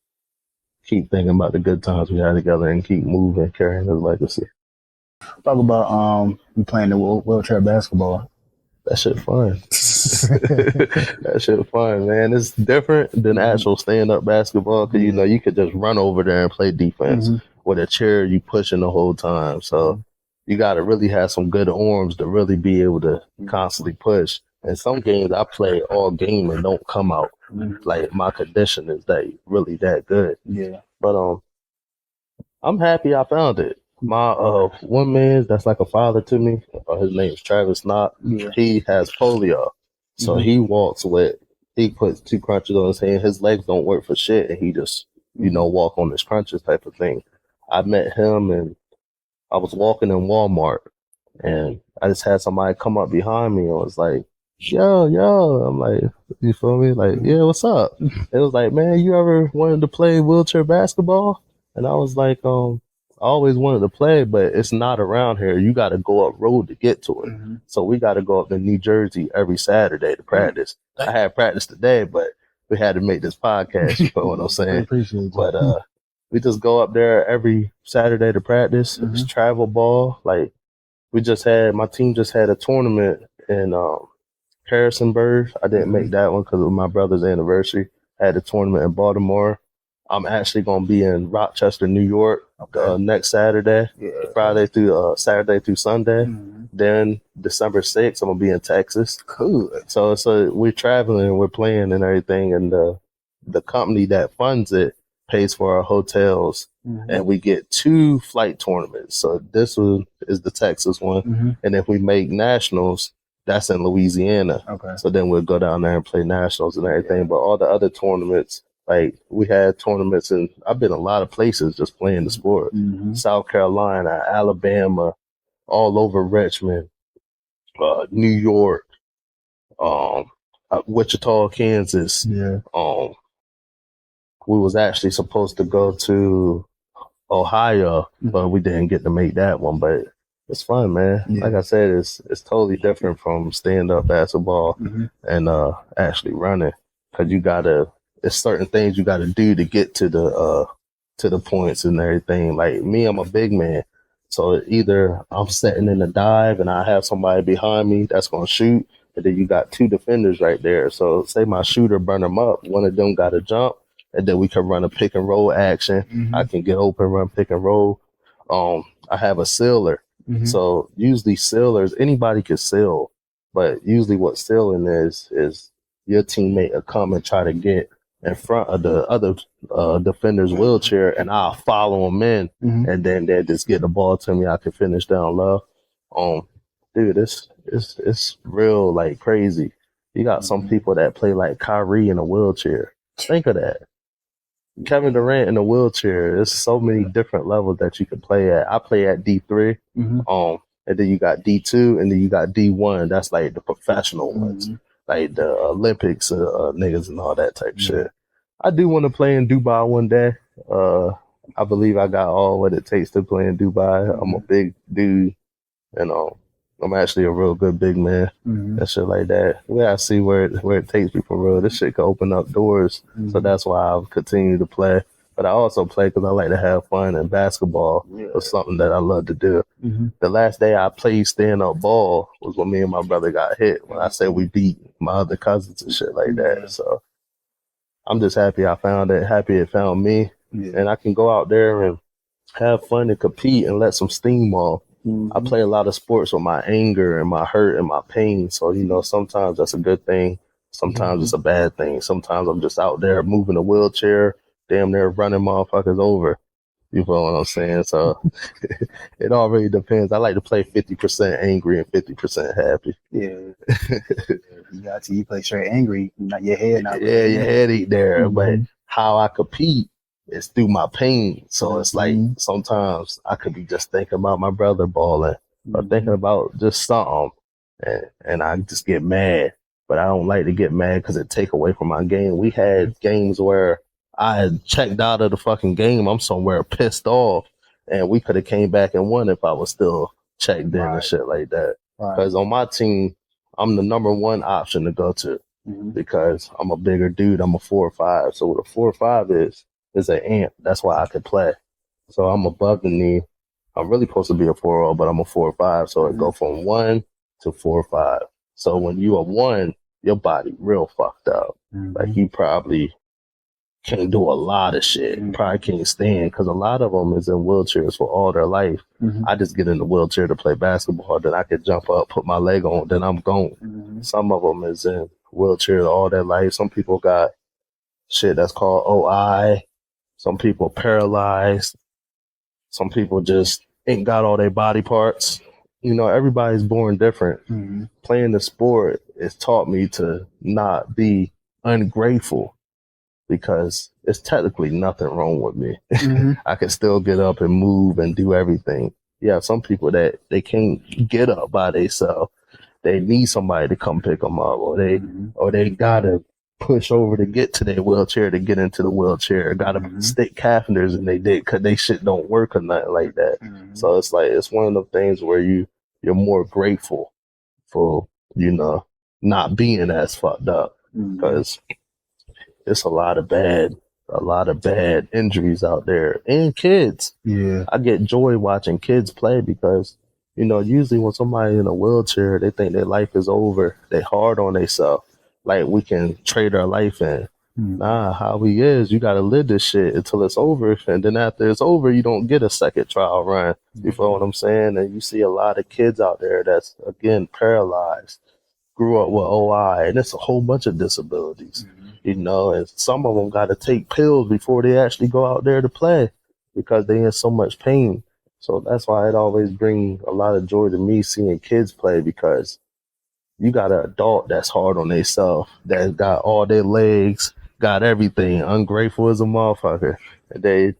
keep thinking about the good times we had together and keep moving, carrying his legacy. Talk about you playing the wheelchair basketball. That shit fun. That shit fun, man. It's different than actual stand-up basketball because, you could just run over there and play defense. With a chair, you pushing the whole time. So you got to really have some good arms to really be able to constantly push. And some games I play all game and don't come out. Like my condition is really that good. Yeah. But I'm happy I found it. My one man that's like a father to me, his name's Travis Knott. Yeah. He has polio. So he walks he puts 2 crunches on his hand. His legs don't work for shit. And he just, walk on his crunches type of thing. I met him and I was walking in Walmart and I just had somebody come up behind me and was like, yo. I'm like, you feel me? Like, yeah, what's up? It was like, man, you ever wanted to play wheelchair basketball? And I was like, I always wanted to play, but it's not around here. You got to go up road to get to it. So we got to go up to New Jersey every Saturday to practice. I had practice today, but we had to make this podcast. You know what I'm saying? I appreciate that. But we just go up there every Saturday to practice. It's travel ball. Like my team just had a tournament in Harrisonburg. I didn't make that one because of my brother's anniversary. I had a tournament in Baltimore. I'm actually going to be in Rochester, New York next Saturday, Saturday through Sunday. Then December 6th, I'm going to be in Texas. Cool. So we're traveling, we're playing and everything. And the company that funds it pays for our hotels. And we get 2 flight tournaments. So this one is the Texas one. And if we make nationals, that's in Louisiana. Okay. So then we'll go down there and play nationals and everything. But all the other tournaments, like we had tournaments and I've been a lot of places just playing the sport. South Carolina, Alabama, all over Richmond, New York, Wichita, Kansas. Yeah. We was actually supposed to go to Ohio, but we didn't get to make that one. But it's fun, man. Yeah. Like I said, it's totally different from stand-up basketball and actually running because there's certain things you got to do to get to the points and everything. Like me, I'm a big man. So either I'm sitting in the dive and I have somebody behind me that's going to shoot, and then you got 2 defenders right there. So say my shooter burn them up, one of them got to jump, and then we can run a pick and roll action. I can get open, run pick and roll. I have a sealer. So usually sealers, anybody can seal, but usually what sealing is your teammate will come and try to get in front of the other defender's wheelchair, and I'll follow them in, and then they just get the ball to me. I can finish down low. Dude, it's real like crazy. You got some people that play like Kyrie in a wheelchair. Think of that. Kevin Durant in a wheelchair. There's so many different levels that you can play at. I play at D3, and then you got D2, and then you got D1. That's like the professional ones, like the Olympics niggas and all that type shit. I do want to play in Dubai one day. I believe I got all what it takes to play in Dubai. I'm a big dude, and I'm actually a real good big man and shit like that. We gotta see where it takes me for real. This shit can open up doors, so that's why I'll continue to play. But I also play because I like to have fun, and basketball was something that I love to do. The last day I played stand-up ball was when me and my brother got hit. When I said we beat my other cousins and shit like that. So I'm just happy I found it, happy it found me, and I can go out there and have fun and compete and let some steam off. I play a lot of sports with my anger and my hurt and my pain. So, sometimes that's a good thing. Sometimes it's a bad thing. Sometimes I'm just out there moving a wheelchair, damn near running motherfuckers over. You feel what I'm saying? So it all really depends. I like to play 50% angry and 50% happy. Yeah. You play straight angry, not your head. Your head ain't there. But how I compete is through my pain. So it's like sometimes I could be just thinking about my brother balling or thinking about just something, and I just get mad. But I don't like to get mad because it take away from my game. We had games where I had checked out of the fucking game. I'm somewhere pissed off, and we could have came back and won if I was still checked in and shit like that. Because on my team, I'm the number one option to go to because I'm a bigger dude. I'm a 4'5". So what a 4'5" is an amp. That's why I could play. So I'm above the knee. I'm really supposed to be a 4'0", but I'm a 4'5". So it go from 1 to 4'5". So when you are 1, your body real fucked up. Like you probably can't do a lot of shit. Probably can't stand because a lot of them is in wheelchairs for all their life. I just get in the wheelchair to play basketball. Then I could jump up, put my leg on, then I'm gone. Some of them is in wheelchairs all their life. Some people got shit that's called OI. Some people paralyzed. Some people just ain't got all their body parts. Everybody's born different. Playing the sport has taught me to not be ungrateful because it's technically nothing wrong with me. I can still get up and move and do everything. Yeah, some people that they can't get up by themselves. They need somebody to come pick them up, or they gotta push over to get to their wheelchair to get into the wheelchair. Gotta stick catheters in they dick because they shit don't work or nothing like that. So it's like it's one of the things where you're more grateful for not being as fucked up because it's a lot of bad injuries out there and kids. Yeah, I get joy watching kids play because usually when somebody in a wheelchair they think their life is over. They hard on themselves. Like we can trade our life in. Nah, how we is, you gotta live this shit until it's over. And then after it's over, you don't get a second trial run. You feel what I'm saying? And you see a lot of kids out there that's, again, paralyzed, grew up with OI, and it's a whole bunch of disabilities, and some of them gotta take pills before they actually go out there to play because they in so much pain. So that's why it always brings a lot of joy to me seeing kids play because you got an adult that's hard on themselves, that got all their legs, got everything, ungrateful as a motherfucker. And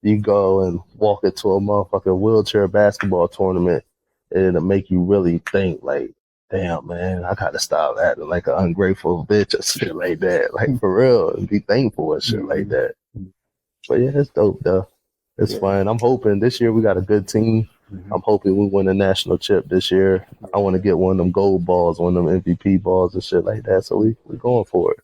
you go and walk into a motherfucking wheelchair basketball tournament, and it'll make you really think like, damn, man, I gotta stop acting like an ungrateful bitch or shit like that. Like, for real, and be thankful and shit like that. But yeah, it's dope, though. It's fun. I'm hoping this year we got a good team. I'm hoping we win a national chip this year. I want to get one of them gold balls, one of them MVP balls and shit like that. So we're going for it.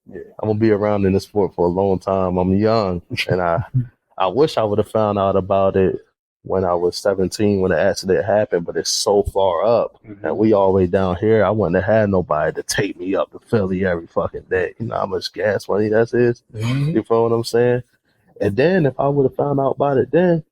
Yeah. I'm going to be around in this sport for a long time. I'm young, and I wish I would have found out about it when I was 17 when the accident happened, but it's so far up. And we all the way down here. I wouldn't have had nobody to take me up to Philly every fucking day. You know how much gas money that is? You feel what I'm saying? And then if I would have found out about it then,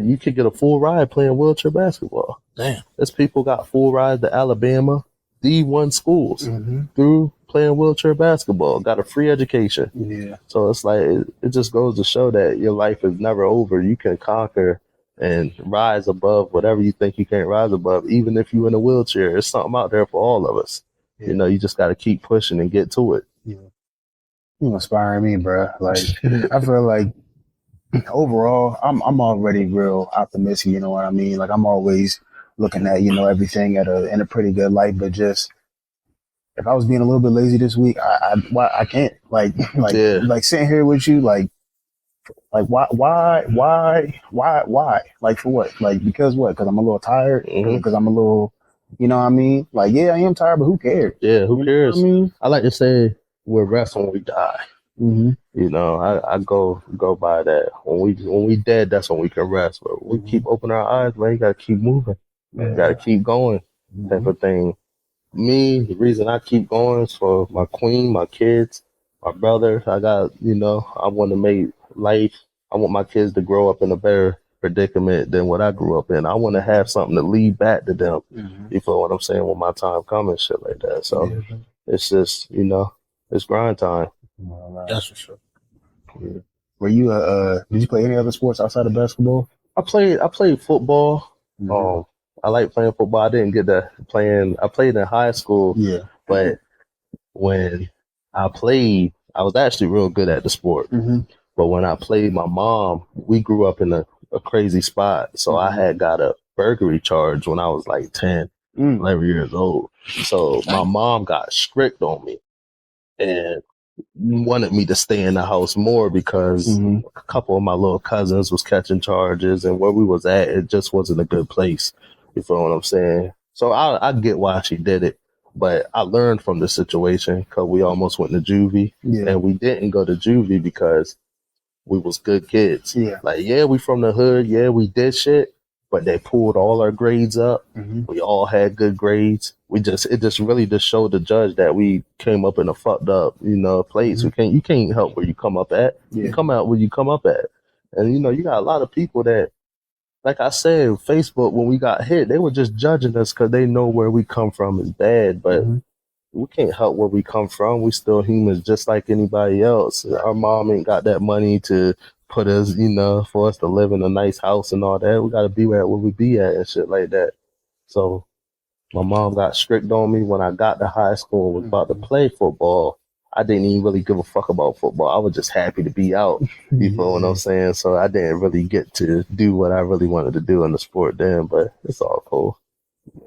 you could get a full ride playing wheelchair basketball. Damn. There's people got full rides to Alabama, D1 schools through playing wheelchair basketball, got a free education. Yeah. So it's like, it just goes to show that your life is never over. You can conquer and rise above whatever you think you can't rise above, even if you're in a wheelchair. There's something out there for all of us. Yeah. You just got to keep pushing and get to it. Yeah. You inspiring me, bro. Like, I feel like overall, I'm already real optimistic. You know what I mean? Like, I'm always looking at everything in a pretty good light. But just if I was being a little bit lazy this week, I can't Yeah. like sitting here with you why like for what, like because what, because I'm a little tired, because I'm a little, you know what I mean, like yeah I am tired, but who cares? Yeah, who cares? I mean, I like to say we're rest when we die. mm-hmm. You know, I go by that. When we dead, that's when we can rest. But we keep opening our eyes, man. You gotta keep moving. You gotta keep going, type of thing. Me, the reason I keep going is for my queen, my kids, my brother. I got, I want to make life. I want my kids to grow up in a better predicament than what I grew up in. I want to have something to leave back to them. You feel what I'm saying? When my time comes and shit like that. So it's just, it's grind time. That's for sure. Yeah. Were you did you play any other sports outside of basketball? I played football. I like playing football. I didn't get to playing. I played in high school. Yeah. But when I played, I was actually real good at the sport. But when I played, my mom, we grew up in a crazy spot. So I had got a burglary charge when I was like 10, 11 years old. So my mom got strict on me and wanted me to stay in the house more because a couple of my little cousins was catching charges, and where we was at, it just wasn't a good place. You feel what I'm saying? So I get why she did it, but I learned from the situation because we almost went to juvie, and we didn't go to juvie because we was good kids. Like, we from the hood. Yeah, we did shit, but they pulled all our grades up. We all had good grades. It just really just showed the judge that we came up in a fucked up, place. You can't help where you come up at. You come out where you come up at. And you got a lot of people that, like I said, Facebook, when we got hit, they were just judging us because they know where we come from is bad, but we can't help where we come from. We still humans just like anybody else. Our mom ain't got that money to put us, for us to live in a nice house and all that. We got to be where we be at and shit like that. So my mom got strict on me when I got to high school and was about to play football. I didn't even really give a fuck about football. I was just happy to be out. You feel what I'm saying? So I didn't really get to do what I really wanted to do in the sport then, but it's all cool.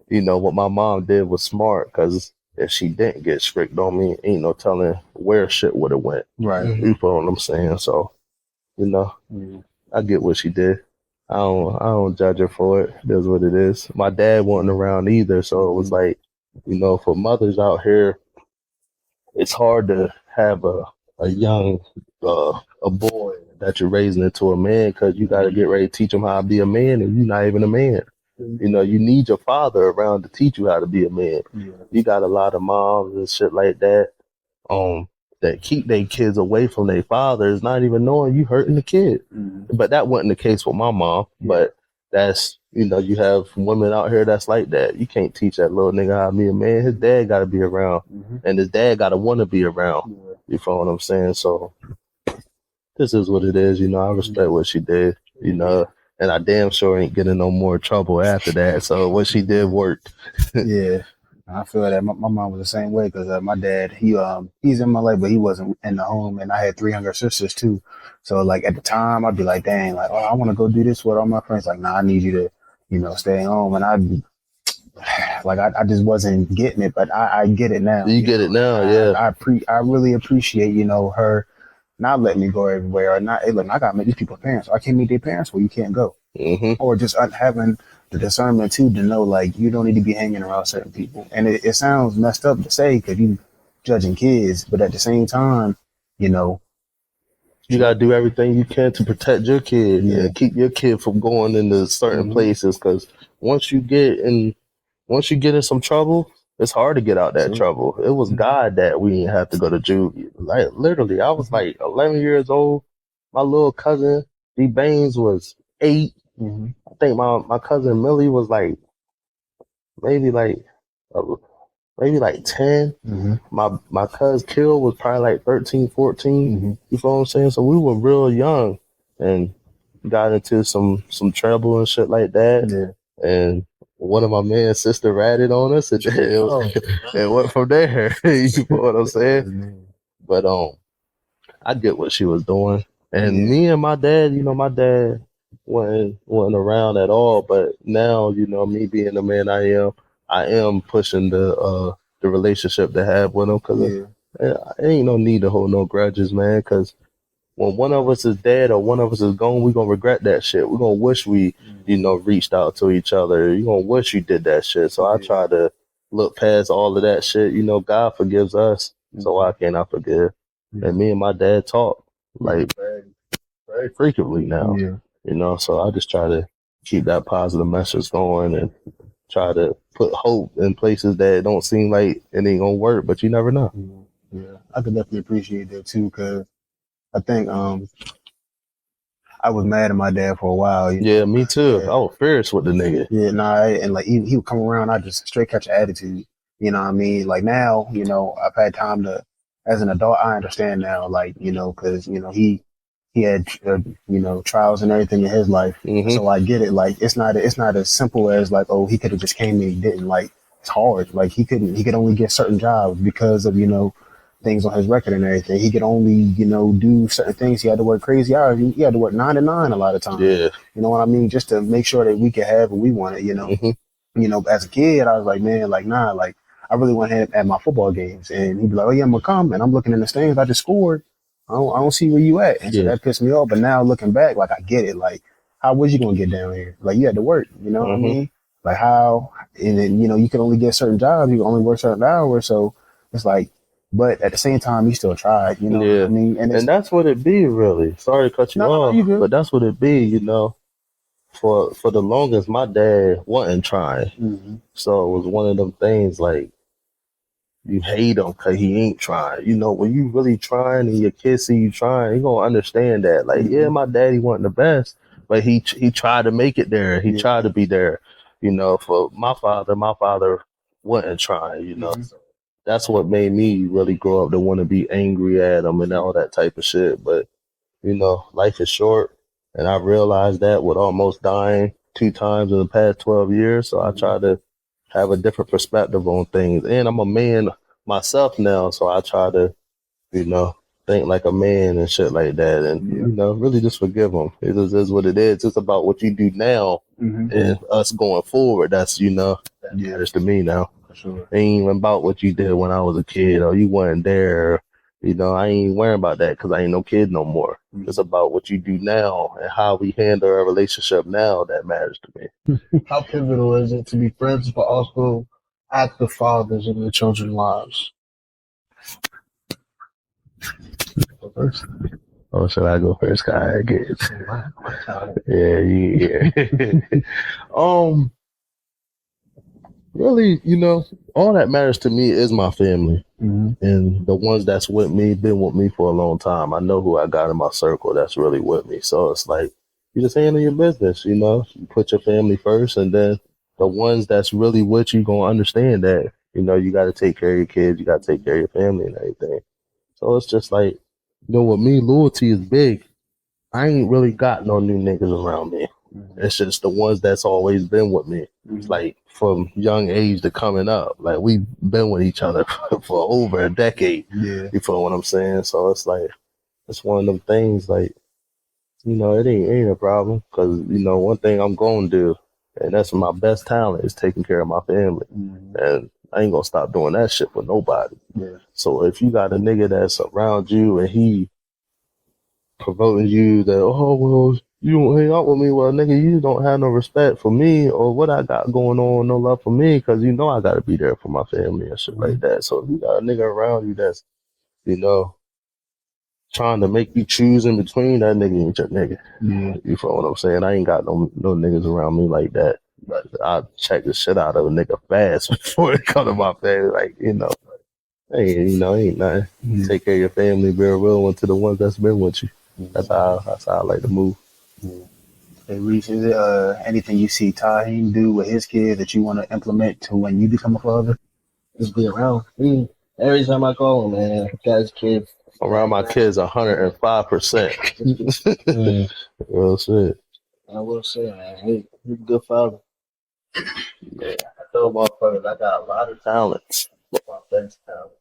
What my mom did was smart because if she didn't get strict on me, ain't no telling where shit would have went. Right. You feel what I'm saying? So, I get what she did. I don't judge her for it. It is what it is. My dad wasn't around either, so it was like, for mothers out here, it's hard to have a young a boy that you're raising into a man because you got to get ready to teach him how to be a man, and you're not even a man. You need your father around to teach you how to be a man. You got a lot of moms and shit like that that keep their kids away from their fathers, not even knowing you hurting the kid. But that wasn't the case with my mom. But that's, you have women out here that's like that. You can't teach that little nigga how to be a man. His dad got to be around, and his dad got to want to be around. You feel what I'm saying? So this is what it is. I respect what she did, and I damn sure ain't getting no more trouble after that. So what she did worked. Yeah. I feel that my mom was the same way because my dad, he's in my life, but he wasn't in the home, and I had 3 younger sisters too. So like at the time, I'd be like, dang, like, oh, I want to go do this with all my friends. Like, nah, I need you to, stay home. And I just wasn't getting it, but I get it now. You get it now, yeah. I really appreciate, her not letting me go everywhere, or not. Hey, look, I gotta meet these people's parents. I can't meet their parents. Well, you can't go, or just having the discernment too to know like you don't need to be hanging around certain people. And it sounds messed up to say because you judging kids, but at the same time, you gotta do everything you can to protect your kid and keep your kid from going into certain places. Because once you get in some trouble, it's hard to get out that trouble. It was God that we didn't have to go to juvie. Like literally, I was like 11 years old. My little cousin D Baines was 8. I think my cousin Millie was like maybe like 10. My cousin Kill was probably like 13, 14. You feel what I'm saying? So we were real young and got into some trouble and shit like that. And one of my man's sister ratted on us, and it went from there. You know what I'm saying? But I get what she was doing. And me and my dad, my dad wasn't around at all. But now, me being the man I am pushing the relationship to have with him because ain't no need to hold no grudges, man. Because when one of us is dead or one of us is gone, we're going to regret that shit. We're going to wish we, reached out to each other. You're going to wish you did that shit. So I try to look past all of that shit. God forgives us. So why can't I forgive? And me and my dad talk like very frequently now. So I just try to keep that positive message going and try to put hope in places that don't seem like it ain't gonna work, but you never know. Yeah, I could definitely appreciate that too, because I think I was mad at my dad for a while. Yeah, me too. I was fierce with the nigga. Yeah, and like he would come around, I just straight catch an attitude. You know what I mean? Like now, I've had time to, as an adult, I understand now, like, because, he had, trials and everything in his life. So I get it. Like, it's not as simple as like, oh, he could have just came and he didn't. Like, it's hard. Like he could only get certain jobs because of, things on his record and everything. He could only, do certain things. He had to work crazy hours. He had to work 9 to 9 a lot of times. Yeah. You know what I mean? Just to make sure that we could have what we wanted, As a kid, I was like, man, like, nah, like, I really want to have my football games. And he'd be like, oh, yeah, I'm going to come. And I'm looking in the stands. I just scored. I don't see where you at. And so that pissed me off. But now looking back, like, I get it. Like, how was you going to get down here? Like, you had to work. You know what I mean? Like, how? And then, you could only get certain jobs. You could only work certain hours. So it's like, but at the same time, he still tried, what I mean? And that's what it be, really. Sorry to cut you off, but that's what it be, For the longest, my dad wasn't trying. So it was one of them things like, you hate him because he ain't trying. When you really trying and your kids see you trying, he gonna understand that. Like, yeah, my daddy wasn't the best, but he tried to make it there. He tried to be there. For my father wasn't trying, So that's what made me really grow up to want to be angry at him and all that type of shit. But, life is short. And I realized that with almost dying 2 times in the past 12 years. So I try to have a different perspective on things. And I'm a man myself now. So I try to, think like a man and shit like that. And, really just forgive them. It is what it is. It's about what you do now and us going forward. That's, that matters to me now. For sure. It ain't even about what you did when I was a kid or you weren't there. I ain't worrying about that because I ain't no kid no more. It's about what you do now and how we handle our relationship now that matters to me. How pivotal is it to be friends but also active fathers in your children's lives? First. Oh, should I go first? I guess. Yeah. Really, all that matters to me is my family. And the ones that's with me, been with me for a long time. I know who I got in my circle that's really with me. So it's like, you just handle your business, you put your family first, and then the ones that's really with you gonna understand that, you got to take care of your kids, you got to take care of your family and everything. So it's just like, with me, loyalty is big. I ain't really got no new niggas around me. It's just the ones that's always been with me. It's like from young age to coming up. Like we've been with each other for over a decade. Yeah. You feel what I'm saying? So it's like, it's one of them things like, it ain't a problem. Cause, one thing I'm going to do, and that's my best talent, is taking care of my family. And I ain't gonna stop doing that shit for nobody. Yeah. So if you got a nigga that's around you and he promoting you that, oh, well, you don't hang out with me. Well, nigga, you don't have no respect for me or what I got going on, no love for me, because I got to be there for my family and shit like that. So if you got a nigga around you that's, trying to make you choose in between, that nigga ain't your nigga. Yeah. You feel what I'm saying? I ain't got no niggas around me like that. But I check the shit out of a nigga fast before it come to my family. Like, hey, ain't nothing. Take care of your family, be a real one to the ones that's been with you. That's how I like to move. Hey, Reese, is it anything you see Tyheim do with his kids that you want to implement to when you become a father? Just be around. Every time I call him, man, guy's kids. Around my kids 105%. Real shit. I will say, man, he's a good father. Yeah. I tell motherfuckers I got a lot of talents, but my best talent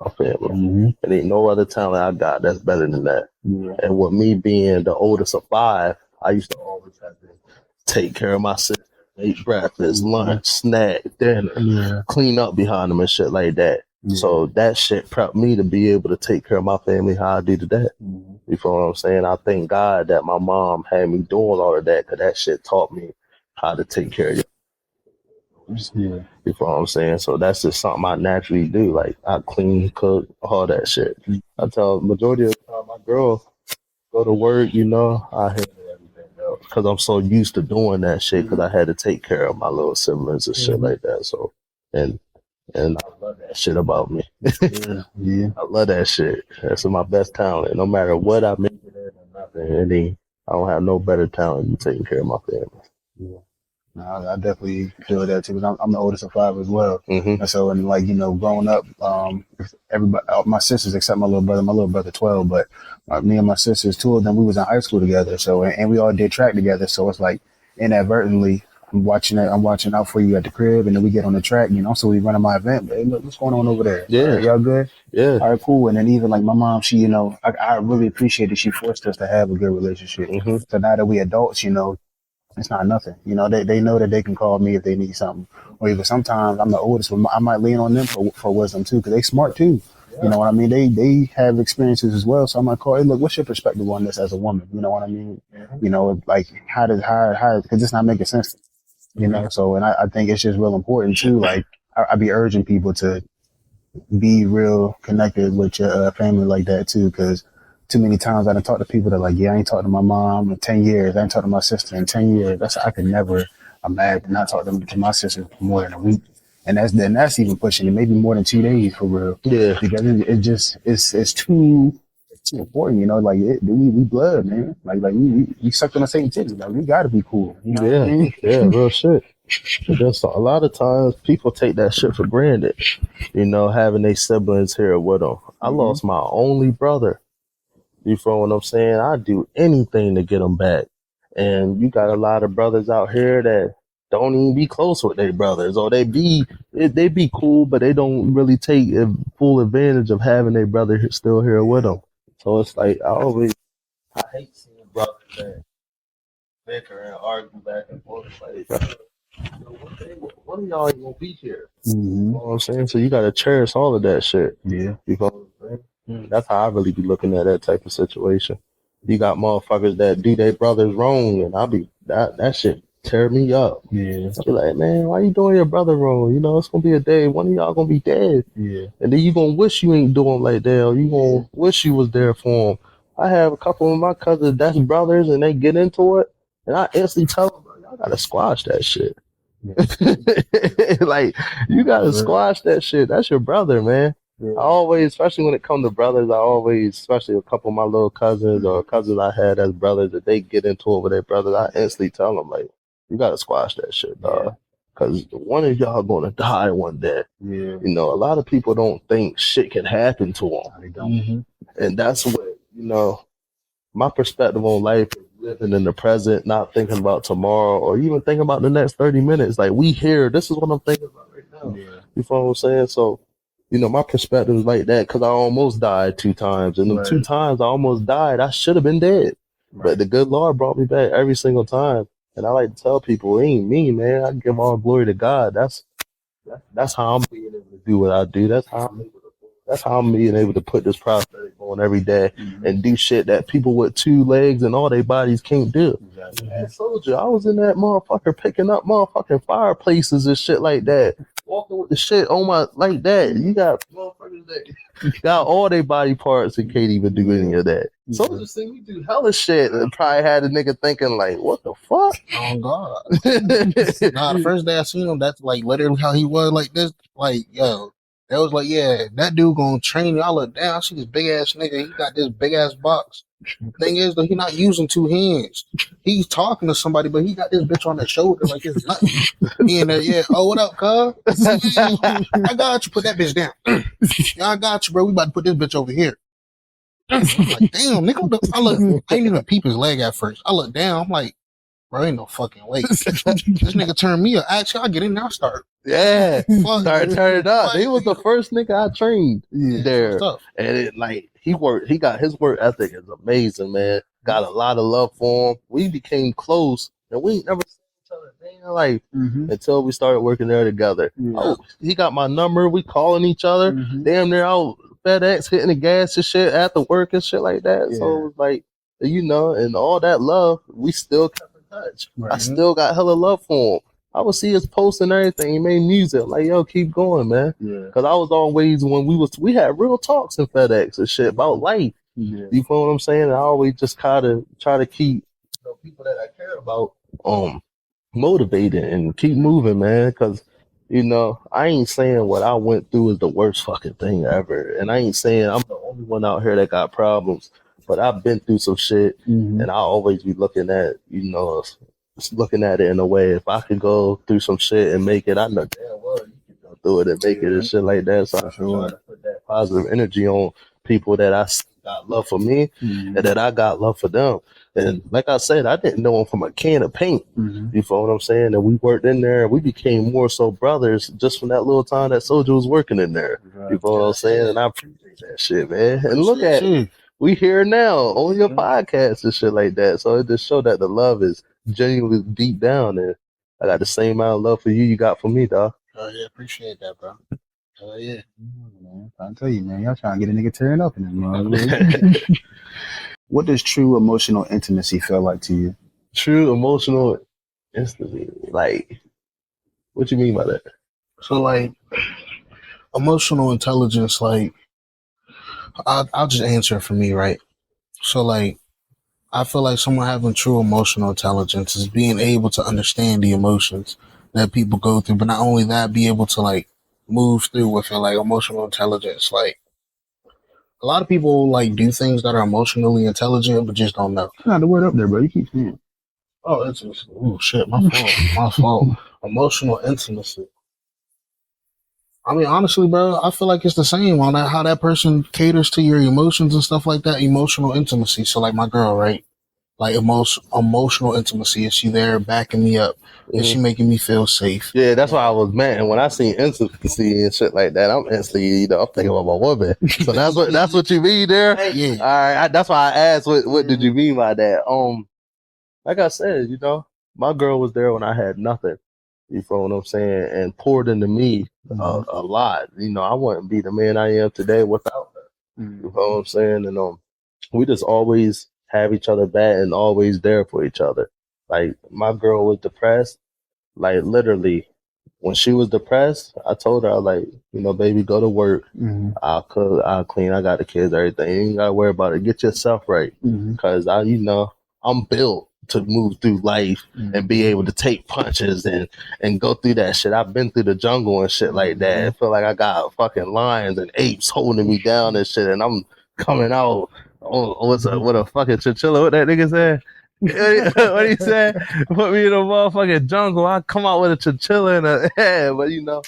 my family. And ain't no other talent I got that's better than that. And with me being the oldest of 5, I used to always have to take care of my sister, make breakfast, lunch, snack, dinner, clean up behind them and shit like that. So that shit prepped me to be able to take care of my family how I do today. You feel what I'm saying? I thank God that my mom had me doing all of that, because that shit taught me how to take care of you. You feel what I'm saying? So that's just something I naturally do. Like, I clean, cook, all that shit. I tell majority of the time my girl go to work, you know, I handle everything else because I'm so used to doing that shit, because I had to take care of my little siblings and shit like that. So, and I love that shit about me. I love that shit. That's my best talent. No matter what I make it in or nothing, I don't have no better talent than taking care of my family. I definitely feel that too, because I'm the oldest of 5 as well. And so, and like, you know, growing up, everybody, my sisters except my little brother 12, but me and my sisters, 2 of them, we was in high school together. So, and we all did track together. So it's like inadvertently, I'm watching out for you at the crib, and then we get on the track, you know, so we running my event. But hey, look, what's going on over there? Yeah. Right, y'all good? Yeah. All right, cool. And then even like my mom, she, you know, I really appreciate that she forced us to have a good relationship. So now that we adults, you know, it's not nothing. You know, they know that they can call me if they need something. Or even sometimes I'm the oldest, but I might lean on them for wisdom too, because they smart too. You know what I mean? They have experiences as well. So I might call, hey, look, what's your perspective on this as a woman? You know what I mean? You know, like how because it's not making sense. You know, so, and I think it's just real important too. Like I be urging people to be real connected with your family like that too, because too many times I done talked to people that like, yeah, I ain't talked to my mom in 10 years. I ain't talked to my sister in 10 years. I could never imagine not talking to my sister for more than a week. And that's even pushing it, maybe more than 2 days for real. Yeah. Because it's too important, you know, like we blood, man. Like we sucked on the same titties. Like we gotta be cool. You know what I mean? Yeah, real shit. But just a lot of times people take that shit for granted, you know, having their siblings here with them. I lost my only brother. You feel what I'm saying? I'd do anything to get them back. And you got a lot of brothers out here that don't even be close with their brothers, or they be cool, but they don't really take full advantage of having their brother still here with them. So it's like I hate seeing brothers that bicker and argue back and forth. Like, one of y'all ain't gonna be here. You know what I'm saying? So you gotta cherish all of that shit. Yeah. You know what I'm saying? That's how I really be looking at that type of situation. You got motherfuckers that do their brothers wrong, and that shit tear me up. Yeah. I be like, man, why you doing your brother wrong? You know, it's gonna be a day, one of y'all gonna be dead. Yeah. And then you gonna wish you ain't doing like that, or you gonna wish you was there for him. I have a couple of my cousins that's brothers, and they get into it, and I instantly tell them, y'all gotta squash that shit. Like, you gotta squash that shit. That's your brother, man. I always, especially when it comes to brothers, especially a couple of my little cousins or cousins I had as brothers, that they get into it with their brothers, I instantly tell them, like, you gotta squash that shit, dog. Because one of y'all gonna die one day. You know, a lot of people don't think shit can happen to them. They don't. And that's what, you know, my perspective on life is living in the present, not thinking about tomorrow or even thinking about the next 30 minutes. Like, we here, this is what I'm thinking about right now. You feel what I'm saying? So, you know, my perspective is like that, because I almost died 2 times. And the 2 times I almost died, I should have been dead. But the good Lord brought me back every single time. And I like to tell people, it ain't me, man. I give all glory to God. That's how I'm being able to do what I do. That's how I'm being able to put this prosthetic on every day and do shit that people with 2 legs and all their bodies can't do. DNS Soldier, I was in that motherfucker picking up motherfucking fireplaces and shit like that. Walking with the shit on my, like that. You got motherfuckers that got all their body parts and can't even do any of that. Soldier seen me do hella shit and probably had a nigga thinking like, what the fuck? Oh God. Nah, the first day I seen him, that's like literally how he was, like this. Like, yo, that was like, yeah, that dude gonna train you. I look down, I see this big ass nigga, he got this big ass box. Thing is, though, he not using 2 hands. He's talking to somebody, but he got this bitch on the shoulder like it's nothing. He in there, yeah. Oh, what up, cuz? I got you. Put that bitch down. Yeah, I got you, bro. We about to put this bitch over here. I'm like, damn, nigga. I ain't even peep his leg at first. I look down. I'm like, Bro, ain't no fucking way. This nigga turned me up. Actually, I get in there, I start. Yeah, start turning up. He was the first nigga I trained Yeah, there, stuff. and it like he got his work ethic is amazing, man. Got a lot of love for him. We became close, and we ain't never seen each other day in life until we started working there together. Yeah. Oh, he got my number. We calling each other. Damn near out FedEx hitting the gas and shit after work and shit like that. So it was like, you know, and all that love, we still kept in touch. I still got hella love for him. I would see his posts and everything. He made music. Like, yo, keep going, man. Yeah. Cause I was always when we had real talks in FedEx and shit about life. Yeah. You feel what I'm saying? I always just try to keep people that I care about motivated and keep moving, man. Cause you know, I ain't saying what I went through is the worst fucking thing ever. And I ain't saying I'm the only one out here that got problems. But I've been through some shit and I always be looking at, you know, looking at it in a way, if I could go through some shit and make it, I know damn well you can go through it and make it and shit like that. So I try to put that positive energy on people that I got love for me and that I got love for them. And like I said, I didn't know him from a can of paint. You feel what I'm saying? And we worked in there and we became more so brothers just from that little time that Soldier was working in there. You feel what I'm saying? And I appreciate that shit, man. And look at we here now on your podcast and shit like that. So it just showed that the love is genuinely deep down, and I got the same amount of love for you got for me, dog. Oh yeah, appreciate that, bro. Oh yeah, man. I tell you, man, y'all trying to get a nigga turned up in this motherfucker. What does true emotional intimacy feel like to you? True emotional intimacy, like, what you mean by that? So like, emotional intelligence, like, I'll just answer it for me, right? So like, I feel like someone having true emotional intelligence is being able to understand the emotions that people go through, but not only that, be able to like move through with it, like emotional intelligence. Like, a lot of people like do things that are emotionally intelligent, but just don't know. Nah, the word up there, bro. You keep saying. Oh, intimacy. Oh shit, my fault. My fault. Emotional intimacy. I mean, honestly, bro, I feel like it's the same on that, how that person caters to your emotions and stuff like that. Emotional intimacy. So, like my girl, right? Like emotional intimacy. Is she there backing me up? Is she making me feel safe? Yeah, that's why I was mad. And when I seen intimacy and shit like that, I'm instantly, you know, I'm thinking about my woman. So that's what you mean there. Yeah. All right. That's why I asked, what did you mean by that? Like I said, you know, my girl was there when I had nothing. You feel what I'm saying? And poured into me a lot. You know, I wouldn't be the man I am today without her. You feel what I'm saying? And we just always have each other back and always there for each other. Like, my girl was depressed. Like, literally, when she was depressed, I told her, I was like, you know, baby, go to work. I'll cook, I'll clean, I got the kids, everything. You ain't gotta worry about it. Get yourself right. Cause you know, I'm built to move through life and be able to take punches and go through that shit. I've been through the jungle and shit like that. I feel like I got fucking lions and apes holding me down and shit, and I'm coming out with a fucking chinchilla. What that nigga said? What he said? Put me in a motherfucking jungle. I come out with a chinchilla and a head. But you know,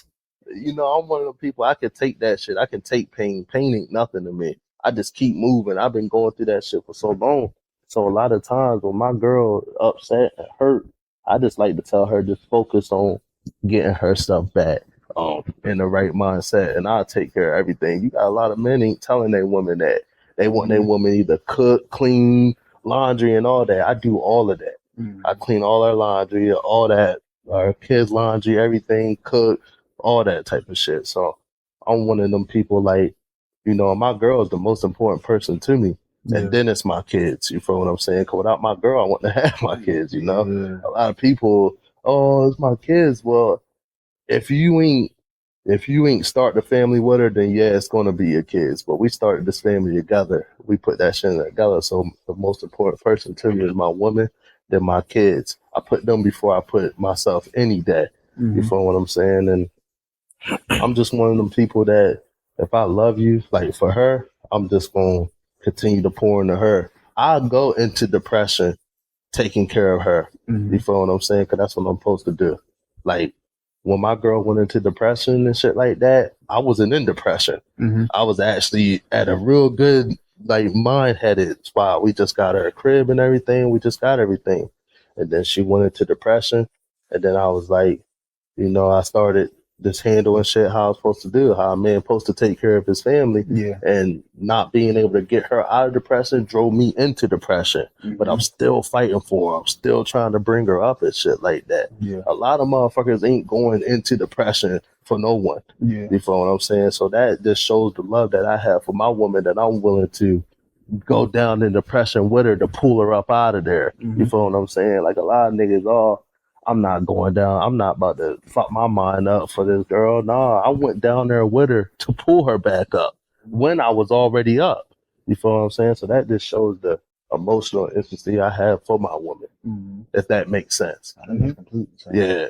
I'm one of the people, I can take that shit. I can take pain. Pain ain't nothing to me. I just keep moving. I've been going through that shit for so long. So a lot of times when my girl upset and hurt, I just like to tell her just focus on getting her stuff back in the right mindset, and I'll take care of everything. You got a lot of men ain't telling their women that. They want their woman either cook, clean, laundry, and all that. I do all of that. I clean all our laundry, all that, our kids' laundry, everything, cook, all that type of shit. So I'm one of them people, like, you know, my girl is the most important person to me. And then it's my kids, you feel what I'm saying? Because without my girl, I wouldn't have my kids, you know? A lot of people, oh, it's my kids. Well, if you ain't start the family with her, then yeah, it's going to be your kids. But we started this family together. We put that shit together. So the most important person to me is my woman, then my kids. I put them before I put myself any day. You feel what I'm saying? And I'm just one of them people that if I love you, like for her, I'm just going to continue to pour into her. I'll go into depression taking care of her. You feel what I'm saying? Because that's what I'm supposed to do. Like, when my girl went into depression and shit like that, I wasn't in depression. I was actually at a real good, like, mind-headed spot. We just got her crib and everything. We just got everything. And then she went into depression. And then I was like, I started just handling shit how I was supposed to do, how a man supposed to take care of his family. Yeah. And not being able to get her out of depression drove me into depression. But I'm still fighting for her. I'm still trying to bring her up and shit like that. Yeah. A lot of motherfuckers ain't going into depression for no one. Yeah. You feel what I'm saying? So that just shows the love that I have for my woman, that I'm willing to go down in depression with her to pull her up out of there. You feel what I'm saying? Like a lot of niggas, I'm not going down. I'm not about to fuck my mind up for this girl. Nah, I went down there with her to pull her back up when I was already up. You feel what I'm saying? So that just shows the emotional intimacy I have for my woman, if that makes sense. That makes complete sense. Yeah.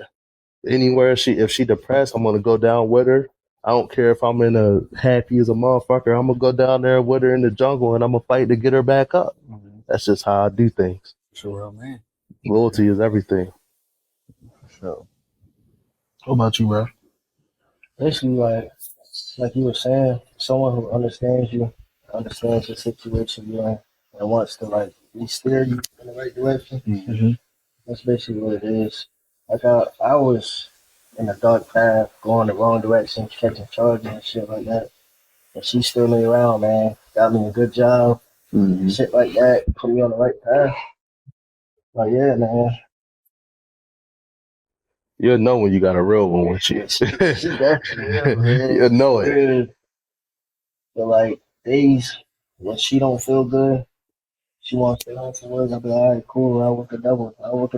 Anywhere if she depressed, I'm gonna go down with her. I don't care if I'm in a happy as a motherfucker. I'm gonna go down there with her in the jungle and I'm gonna fight to get her back up. That's just how I do things. Sure, man. Loyalty is everything. So, What about you, bro? Basically, like you were saying, someone who understands you, understands the situation you're in, and wants to like steer you in the right direction. That's basically what it is. Like I was in a dark path, going the wrong direction, catching charges and shit like that. And she steered me around, man. Got me a good job, shit like that, put me on the right path. Like, yeah, man. You'll know when you got a real one with you. She definitely You'll know it. But like days when she don't feel good, she wants to stay home from work. I'll be like, all right, cool. I'll work a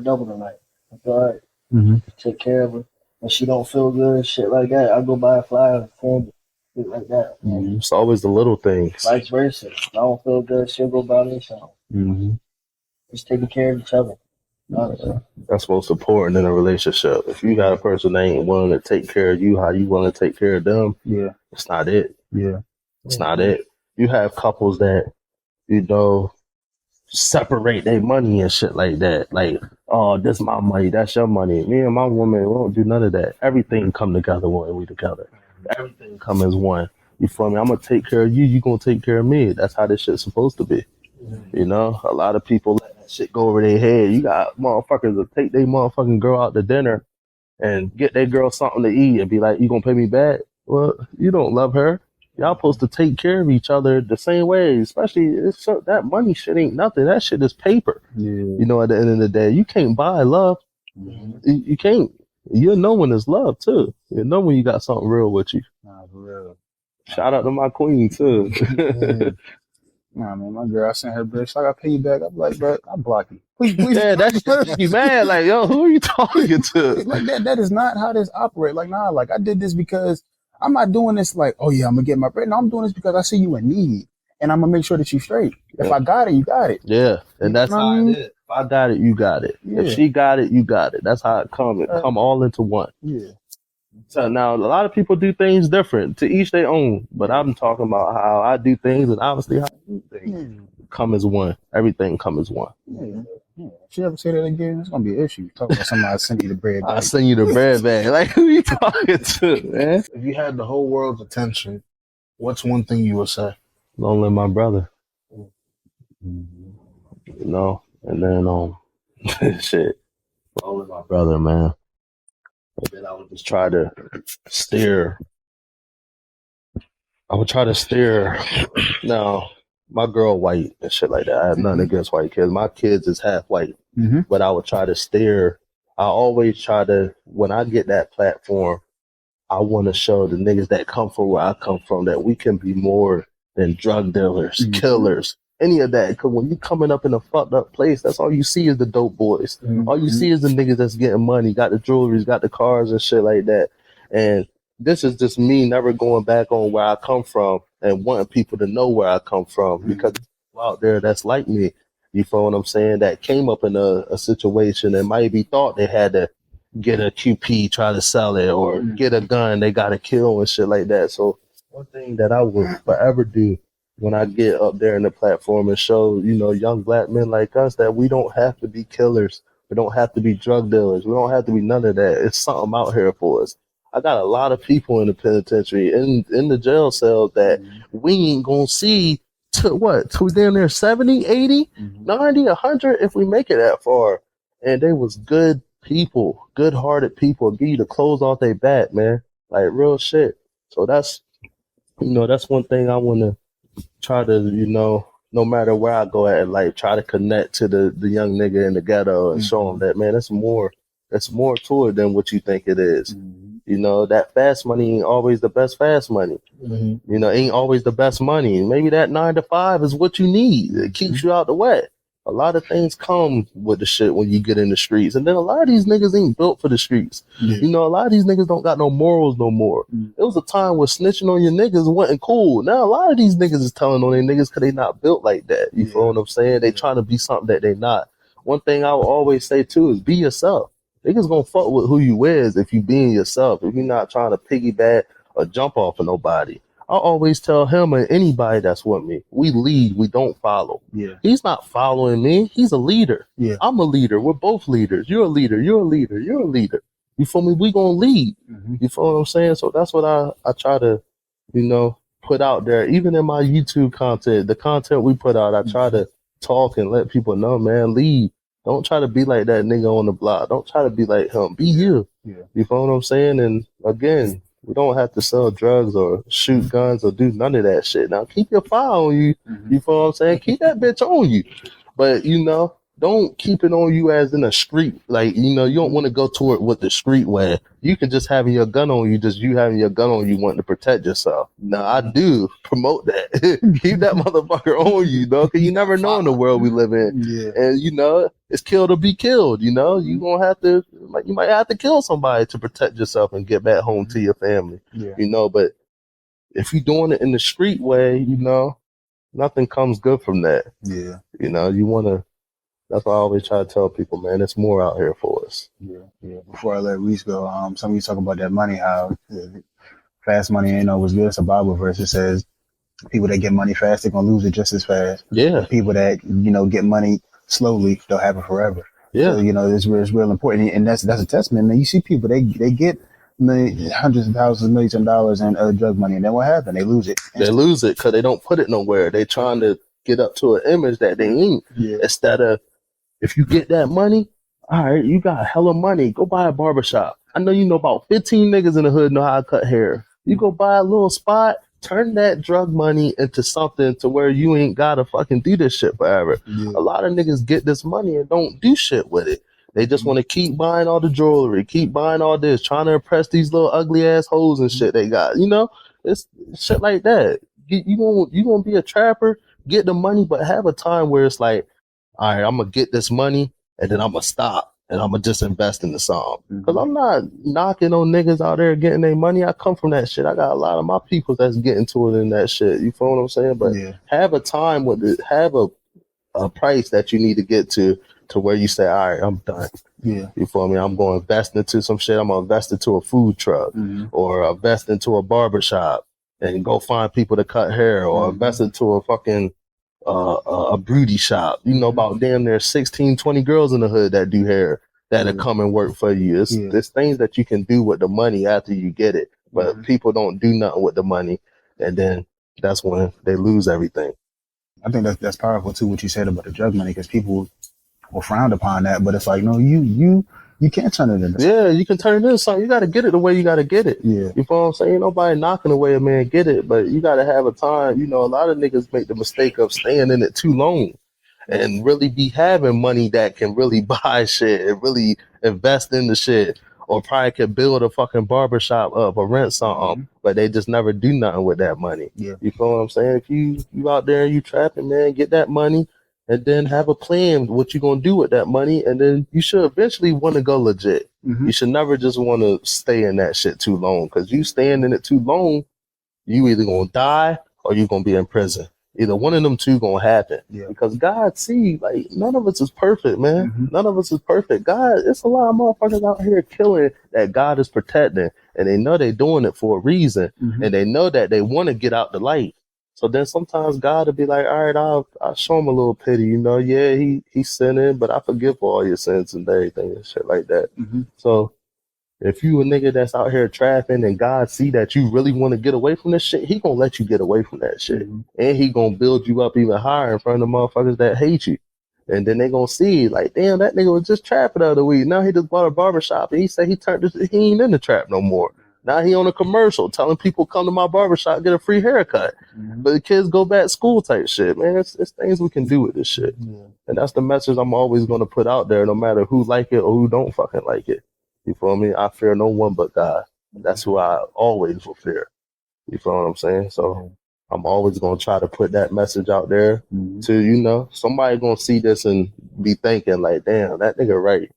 double tonight. That's all right. Take care of her. When she don't feel good, shit like that, I'll go buy a flyer, candy, shit like that. It's always the little things. Vice versa. If I don't feel good, she'll go buy me something. Just taking care of each other. Honestly. That's most important in a relationship. If you got a person that ain't willing to take care of you how you want to take care of them, it's not it. It's not it. You have couples that, separate their money and shit like that. Like, oh, this my money, that's your money. Me and my woman, we don't do none of that. Everything come together when we together. Everything come as one. You feel me? I'm gonna take care of you, you gonna take care of me. That's how this shit's supposed to be. A lot of people let that shit go over their head. You got motherfuckers that take their motherfucking girl out to dinner and get that girl something to eat and be like, you gonna pay me back? Well, you don't love her. Y'all supposed to take care of each other the same way, especially that money shit ain't nothing. That shit is paper. At the end of the day, you can't buy love. You can't. You'll know when it's love too. You'll know when you got something real with you. Nah, for real. Shout out to my queen too. Nah, man, my girl, I sent her bitch. I got to pay you back. I'm like, bro, I'm blocking. Please. Yeah, that shit makes me mad. Like, yo, who are you talking to? Like that is not how this operates. Like, nah, like I did this because I'm not doing this like, oh yeah, I'm gonna get my bread. No, I'm doing this because I see you in need. And I'm gonna make sure that you straight. If I got it, you got it. Yeah. And that's how it is. If I got it, you got it. Yeah. If she got it, you got it. That's how it come. It come all into one. Yeah. So now a lot of people do things different, to each their own. But I'm talking about how I do things and obviously how I do things. Come as one. Everything come as one. Yeah. If she ever say that again, it's gonna be an issue. Talk about somebody send you the bread back. I send you the bread back. Like, who you talking to, man? If you had the whole world's attention, what's one thing you would say? Lonely my brother. And then shit. Lonely my brother, man. And then I would just try to steer. Now, my girl white and shit like that. I have nothing against white kids. My kids is half white. But I would try to steer. I always try to, when I get that platform, I want to show the niggas that come from where I come from that we can be more than drug dealers, killers, any of that. Because when you coming up in a fucked up place, that's all you see is the dope boys. All you see is the niggas that's getting money, got the jewelry, got the cars and shit like that. And this is just me never going back on where I come from and wanting people to know where I come from because out there that's like me. You feel what I'm saying? That came up in a situation and maybe thought they had to get a QP, try to sell it, or get a gun they got to kill and shit like that. So one thing that I would forever do when I get up there in the platform and show, young black men like us that we don't have to be killers. We don't have to be drug dealers. We don't have to be none of that. It's something out here for us. I got a lot of people in the penitentiary, in the jail cell that we ain't going to see to down there 70, 80, 90, 100 if we make it that far. and they was good people, good-hearted people, give you the clothes off their back, man. Like, real shit. So that's one thing I want to try to, no matter where I go at, like, try to connect to the young nigga in the ghetto and show him that, man, there's more to it than what you think it is. That fast money ain't always the best fast money. Ain't always the best money. Maybe that 9 to 5 is what you need. It keeps you out the wet. A lot of things come with the shit when you get in the streets. And then a lot of these niggas ain't built for the streets. A lot of these niggas don't got no morals no more. It was a time where snitching on your niggas wasn't cool. Now a lot of these niggas is telling on their niggas because they not built like that. You feel what I'm saying? They trying to be something that they not. One thing I will always say too is be yourself. Niggas gonna fuck with who you is if you being yourself. If you're not trying to piggyback or jump off of nobody. I always tell him and anybody that's with me, we lead, we don't follow. He's not following me. He's a leader. I'm a leader. We're both leaders. You're a leader. You're a leader. You're a leader. You feel me? We gonna lead. You feel what I'm saying? So that's what I try to, put out there. Even in my YouTube content, the content we put out, I try to talk and let people know, man, lead. Don't try to be like that nigga on the block. Don't try to be like him. Be you. You feel what I'm saying? And again, we don't have to sell drugs or shoot guns or do none of that shit. Now, keep your file on you. You feel what I'm saying? Keep that bitch on you. But, don't keep it on you as in a street. Like, you don't want to go to it with the street way. You can just having your gun on you, just you having your gun on you wanting to protect yourself. Now, I do promote that. Keep that motherfucker on you, though, because you never know in the world we live in. And, it's kill to be killed, you gonna have to, like, you might have to kill somebody to protect yourself and get back home to your family, but if you're doing it in the street way, nothing comes good from that. You want to, that's why I always try to tell people, man, there's more out here for us. Before I let Reese go, some of you talk about that money, how fast money ain't always good. It's a Bible verse that says people that get money fast, they're gonna lose it just as fast. The people that get money slowly, they'll have it forever. So, it's real important, and that's a testament. Man, you see people they get hundreds of thousands, millions of dollars in drug money, and then what happened? They lose it. They lose it because they don't put it nowhere. They trying to get up to an image that they ain't. Instead of, if you get that money, all right, you got hella money. Go buy a barbershop. I know about 15 niggas in the hood know how to cut hair. You go buy a little spot, turn that drug money into something to where you ain't gotta fucking do this shit forever. A lot of niggas get this money and don't do shit with it. They just want to keep buying all the jewelry, keep buying all this, trying to impress these little ugly ass hoes and shit they got. It's shit like that. You gonna be a trapper, get the money, but have a time where it's like, all right, I'm gonna get this money and then I'm gonna stop and I'm gonna just invest in the song. Because I'm not knocking on niggas out there getting their money. I come from that shit. I got a lot of my people that's getting to it in that shit. You feel what I'm saying? But have a time with it, have a price that you need to get to where you say, all right, I'm done. You feel me? I'm going to invest into some shit. I'm going to invest into a food truck or invest into a barbershop and go find people to cut hair or invest into a fucking a beauty shop. About damn near 16, 20 girls in the hood that do hair that'll come and work for you. There's things that you can do with the money after you get it, but people don't do nothing with the money, and then that's when they lose everything. I think that's powerful too, what you said about the drug money, because people will frown upon that, but it's like, no, you can't turn it into something. You can turn it into something. You got to get it the way you got to get it. You feel what I'm saying? Ain't nobody knocking away a man get it, but you got to have a time. A lot of niggas make the mistake of staying in it too long and really be having money that can really buy shit and really invest in the shit, or probably could build a fucking barbershop up or rent something, but they just never do nothing with that money. You feel what I'm saying? If you out there and you trapping, man, get that money and then have a plan what you're going to do with that money, and then you should eventually want to go legit. You should never just want to stay in that shit too long, because you staying in it too long, you either going to die or you're going to be in prison. Either one of them two going to happen. Because God see, like, none of us is perfect, man. None of us is perfect. God, it's a lot of motherfuckers out here killing that God is protecting, and they know they doing it for a reason, and they know that they want to get out the light. So then sometimes God will be like, all right, I'll show him a little pity, he's sinning, but I forgive all your sins and everything and shit like that. So if you a nigga that's out here trapping and God see that you really want to get away from this shit, he gonna let you get away from that shit. And he gonna build you up even higher in front of the motherfuckers that hate you. And then they gonna see, like, damn, that nigga was just trapping the other week. Now he just bought a barbershop and he said he ain't in the trap no more. Now he on a commercial telling people come to my barbershop, get a free haircut. But the kids go back to school type shit, man. It's things we can do with this shit. And that's the message I'm always gonna put out there, no matter who like it or who don't fucking like it. You feel me? I fear no one but God. That's who I always will fear. You feel what I'm saying? So I'm always going to try to put that message out there to, somebody going to see this and be thinking like, damn, that nigga right.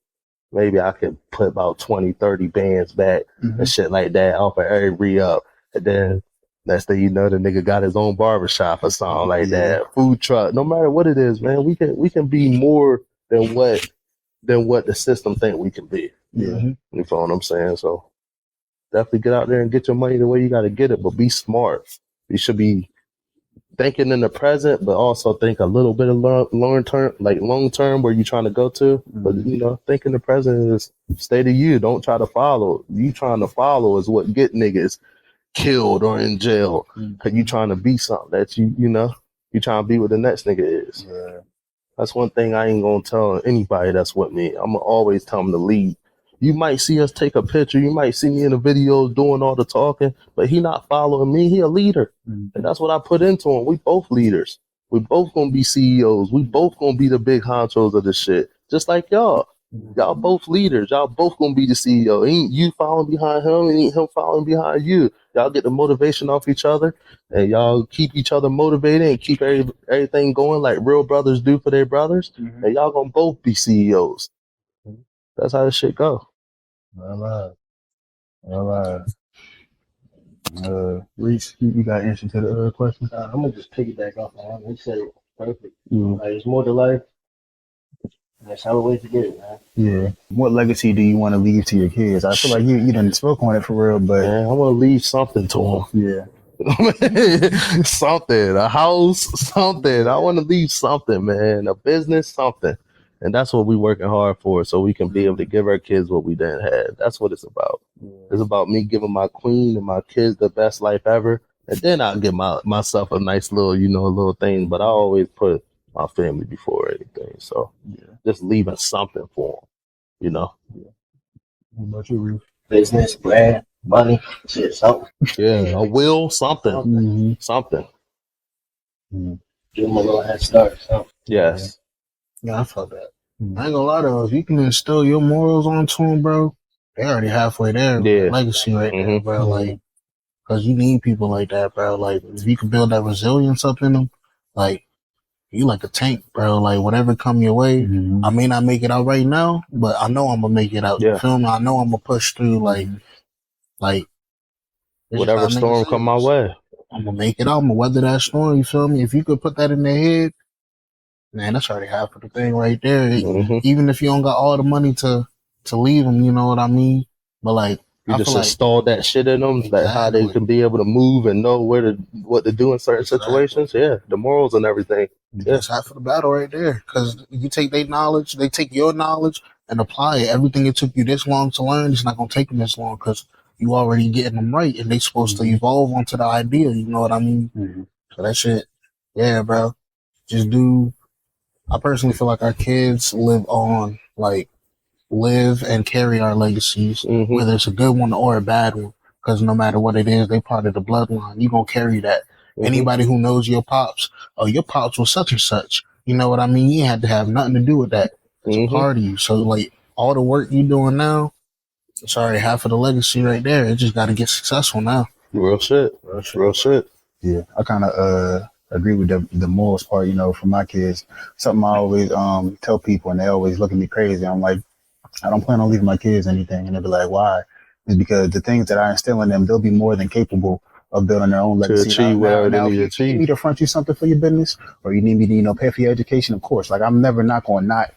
Maybe I could put about 20, 30 bands back and shit like that off of every re-up. And then next thing you know, the nigga got his own barbershop or something like that. Food truck. No matter what it is, man, we can be more than what the system think we can be. You feel what I'm saying? So definitely get out there and get your money the way you got to get it, but be smart. You should be thinking in the present, but also think a little bit of long term where you're trying to go to. But think in the present is stay to you. Don't try to follow. You trying to follow is what get niggas killed or in jail. Cause you trying to be something that you trying to be what the next nigga is. That's one thing I ain't gonna tell anybody that's with me. I'm gonna always tell them to lead. You might see us take a picture. You might see me in the videos doing all the talking, but he not following me. He a leader. And that's what I put into him. We both leaders. We both going to be CEOs. We both going to be the big honchos of this shit. Just like y'all. Y'all both leaders. Y'all both going to be the CEO. Ain't you following behind him? Ain't him following behind you. Y'all get the motivation off each other and y'all keep each other motivated and keep everything going like real brothers do for their brothers. And y'all going to both be CEOs. That's how this shit go. All right. Reese, you got answer to the question? I'm gonna just piggyback off of him. He said it perfect. Like, there's more to life. That's how ways to get it, man. Yeah. What legacy do you want to leave to your kids? I feel like you done spoke on it for real, but man, I want to leave something to them. Yeah. Something, a house, something. I want to leave something, man. A business, something. And that's what we're working hard for, so we can be able to give our kids what we didn't have. That's what it's about. It's about me giving my queen and my kids the best life ever. And then I'll give myself a nice little, little thing. But I always put my family before anything. So just leaving something for them, What about you, Reese? Business, brand, money, shit, something. Yeah, a will, something. Something. Give them a little head start, something. Yes. Yeah, I felt that. I ain't gonna lie though, if you can instill your morals onto them, bro, they already halfway there. Yeah. Legacy right there, bro. Like, cause you need people like that, bro. Like, if you can build that resilience up in them, like, you like a tank, bro. Like, whatever come your way, I may not make it out right now, but I know I'm gonna make it out. You feel me? I know I'm gonna push through. Like whatever storm come my way, I'm gonna make it out. I'm gonna weather that storm. You feel me? If you could put that in their head, man, that's already half of the thing right there. Even if you don't got all the money to leave them, you know what I mean? But like, you just install that shit in them, like how they can be able to move and know what to do in certain situations. Yeah, the morals and everything. That's half of the battle right there. Because you take their knowledge, they take your knowledge and apply it. Everything it took you this long to learn, it's not gonna take them this long because you already getting them right, and they supposed to evolve onto the idea. You know what I mean? So that shit, yeah, bro. Just do. I personally feel like our kids live and carry our legacies, whether it's a good one or a bad one. Because no matter what it is, they part of the bloodline. You gonna carry that. Anybody who knows your pops, your pops was such and such. You know what I mean? You had to have nothing to do with that. It's a part of you. So like all the work you doing now, it's already half of the legacy right there. It just got to get successful now. Real shit. Yeah, I kind of agree with the morals part. For my kids, something I always tell people, and they always look at me crazy. I'm like, I don't plan on leaving my kids anything, and they'll be like, why? It's because the things that I instill in them, they'll be more than capable of building their own legacy. To achieve whatever they need to achieve. You need me to front you something for your business, or you need me to pay for your education. Of course, like I'm never not going to not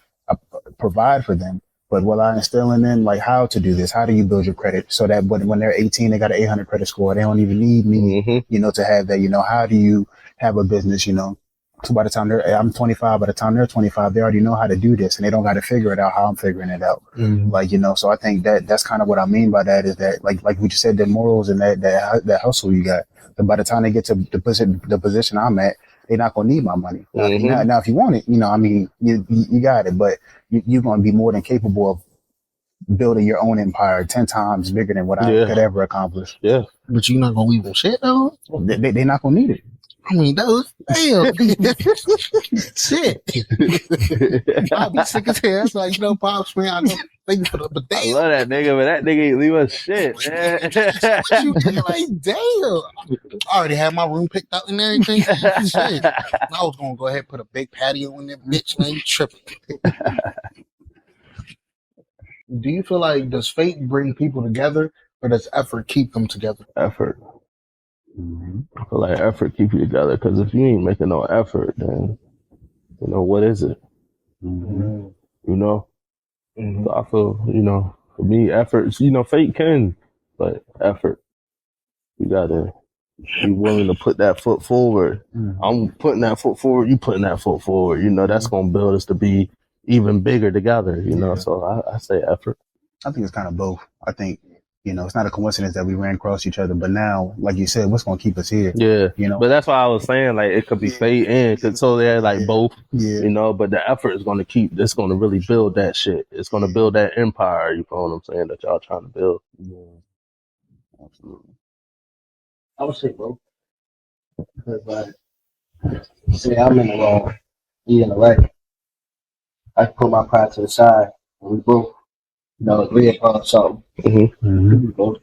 provide for them. But will I instill in them, like, how to do this? How do you build your credit so that when they're 18, they got an 800 credit score? They don't even need me, to have that. How do you have a business, So by the time I'm 25, by the time they're 25, they already know how to do this, and they don't got to figure it out how I'm figuring it out. So I think that's kind of what I mean by that is that, like we just said, the morals and that hustle you got. And by the time they get to the position I'm at, they're not gonna need my money. Mhm. Now, if you want it, I mean, you got it, but you're gonna be more than capable of building your own empire 10 times bigger than what I could ever accomplish. Yeah. But you're not gonna leave them shit though. They're not gonna need it. I mean, those damn shit. I'll be sick as hell. That's like, Pops, man, I know. Thank you for the, but I damn, love that nigga, but that nigga ain't leave us shit, man. what you mean? Like, damn. I already had my room picked out and everything. Shit. I was gonna go ahead and put a big patio in there, bitch. Man, you tripping. Do you feel like does fate bring people together, or does effort keep them together? Effort. I feel like effort keep you together, because if you ain't making no effort, then what is it? So I feel for me, efforts. Fate can, but effort. You gotta be willing to put that foot forward. I'm putting that foot forward. You putting that foot forward. That's gonna build us to be even bigger together. So I say effort. I think it's kind of both. I think, it's not a coincidence that we ran across each other, but now, like you said, what's going to keep us here? Yeah. But that's why I was saying, like, it could be fate and so they're like both, but the effort is going to it's going to really build that shit. It's going to build that empire, you know what I'm saying, that y'all trying to build. Yeah. Absolutely. I would say both. Because, like, say I'm in the wrong, he in the right. I can put my pride to the side, and we both, agree upon something. Both.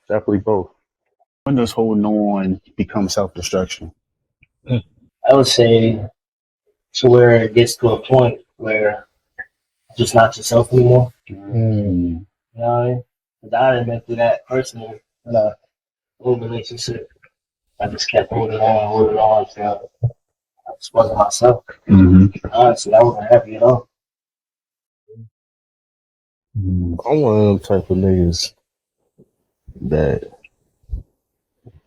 Definitely both. When does holding on become self-destruction? I would say to where it gets to a point where it's just not yourself anymore. You know what I mean? Because I didn't been through that personally in a old relationship. I just kept holding on until I just wasn't myself. Honestly, I wasn't happy at all. I'm one of them type of niggas that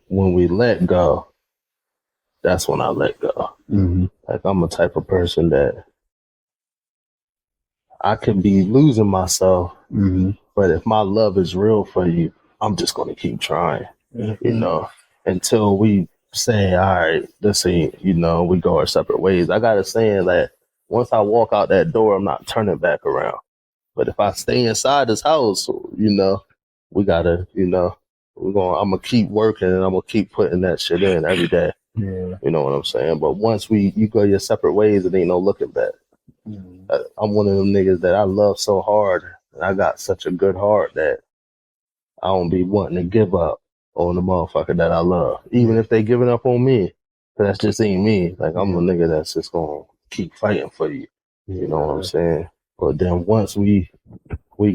when we let go, that's when I let go. Like, I'm a type of person that I could be losing myself, but if my love is real for you, I'm just going to keep trying, until we say, all right, this ain't, we go our separate ways. I got a saying that once I walk out that door, I'm not turning back around. But if I stay inside this house, we gotta, I'm gonna keep working and I'm gonna keep putting that shit in every day. Yeah. You know what I'm saying? But once you go your separate ways, it ain't no looking back. I'm one of them niggas that I love so hard, and I got such a good heart that I don't be wanting to give up on the motherfucker that I love, even if they giving up on me. Cause that just ain't me. Like, I'm a nigga that's just gonna keep fighting for you. You know what I'm saying? But then once we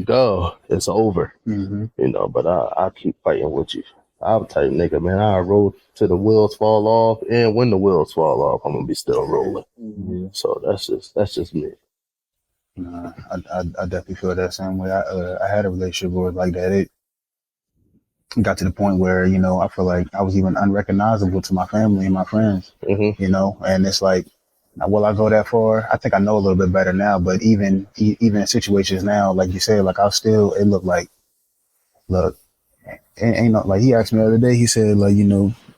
go, it's over. But I keep fighting with you. I'm a type nigga, man. I roll till the wheels fall off, and when the wheels fall off, I'm gonna be still rolling. So that's just me. I definitely feel that same way. I had a relationship where like that. It got to the point where I feel like I was even unrecognizable to my family and my friends. And it's like, will I go that far? I think I know a little bit better now, but even in situations now, like you said, like it looked like, ain't no, like he asked me the other day, he said, like, we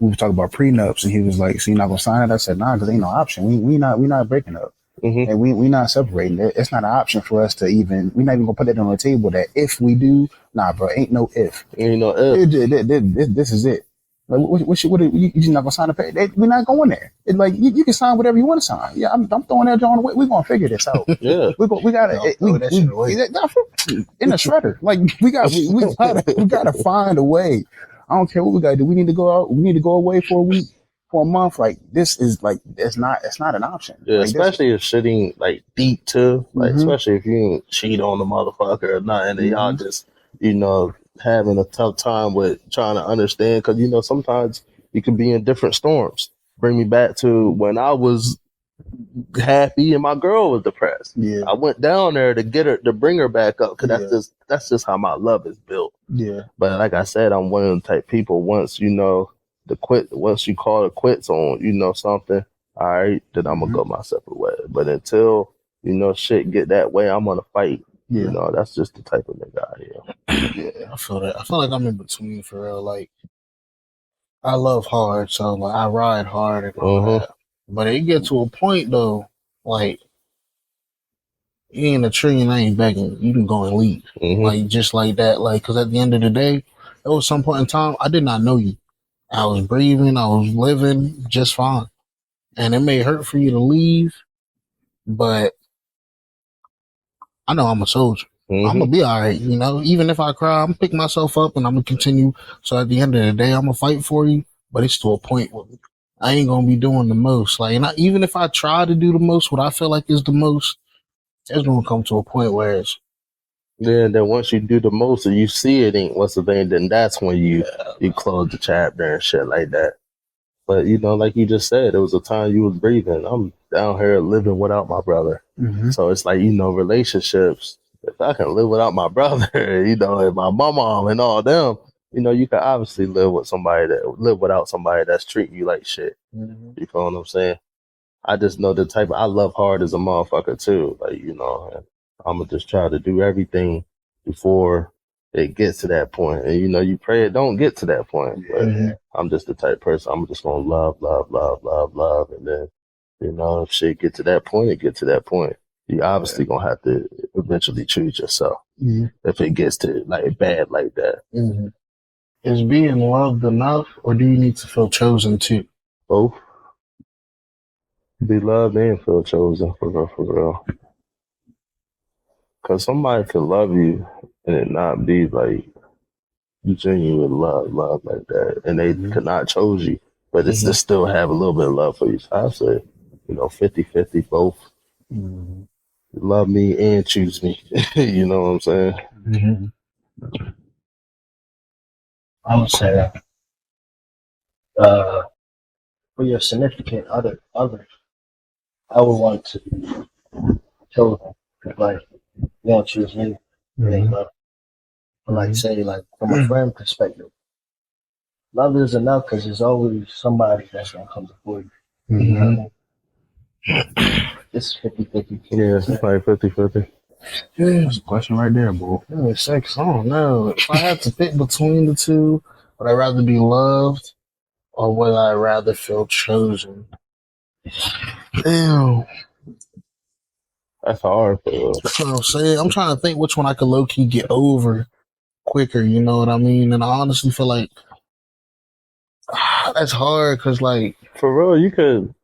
were talking about prenups, and he was like, so you're not gonna sign it? I said, nah, because ain't no option. We not breaking up. And we not separating. It's not an option for us to we're not even gonna put it on the table that if we do, nah, bro, ain't no if. Ain't no if. This is it. Like, what you just not gonna sign a pay? We're not going there. It's like you can sign whatever you want to sign. Yeah, I'm throwing that on away. We're gonna figure this out. Yeah, we gotta in a shredder. Like we gotta find a way. I don't care what we gotta do. We need to go out. We need to go away for a week, for a month. Like, this is like it's not an option. Yeah, like, especially if shit ain't like deep too. Like, especially if you ain't cheat on the motherfucker or nothing, and y'all just having a tough time with trying to understand, because sometimes you can be in different storms. Bring me back to when I was happy and my girl was depressed. Yeah, I went down there to get her, to bring her back up, because that's just how my love is built. Yeah, but like I said, I'm one of them type people. Once you call it quits on something, all right, then I'm gonna go my separate way. But until shit get that way, I'm gonna fight. That's just the type of nigga I am. Yeah, I feel that. I feel like I'm in between for real. Like, I love hard, so like I ride hard and all that. But it get to a point though, like you ain't a tree and I ain't begging. You can go and leave, like just like that. Like, because at the end of the day, there was some point in time I did not know you. I was breathing, I was living just fine, and it may hurt for you to leave, but I know I'm a soldier. I'm gonna be all right, you know. Even if I cry, I'm gonna pick myself up and I'm gonna continue. So at the end of the day, I'm gonna fight for you. But it's to a point where I ain't gonna be doing the most. Like, and even if I try to do the most, what I feel like is the most, it's gonna come to a point where it's then once you do the most and you see it ain't what's the thing, then that's when you close the chapter and shit like that. But you know, like you just said, it was a time you was breathing. I'm down here living without my brother. So it's like, you know, relationships, if I can live without my brother, you know, and my mom and all them, you know, you can obviously live without somebody that's treating you like shit. You feel what I'm saying? I just know I love hard as a motherfucker too. Like, you know, and I'm gonna just try to do everything before it gets to that point. And, you know, you pray it don't get to that point. But I'm just the type of person, I'm just gonna love. And then, you know, if shit get to that point, it get to that point. You obviously gonna have to eventually choose yourself if it gets to like bad like that. Is being loved enough, or do you need to feel chosen too? Both. Be loved and feel chosen, for real. Because somebody could love you and it not be like genuine love like that. And they could not chose you, but it's to still have a little bit of love for you. So I say, you know, 50-50 both. Love me and choose me. You know what I'm saying? I would say, for your significant other, I would want to choose them. Like, you don't choose me. But like, say, like, from a friend perspective, love is enough because there's always somebody that's going to come before you. You know what I mean? It's 50-50. Yeah, it's like 50-50. Yeah, there's a question right there, boy. Sex, I don't know. If I had to pick between the two, would I rather be loved or would I rather feel chosen? Damn. That's hard for real. That's what I'm saying. I'm trying to think which one I could low key get over quicker, you know what I mean? And I honestly feel like that's hard because, like, for real, you could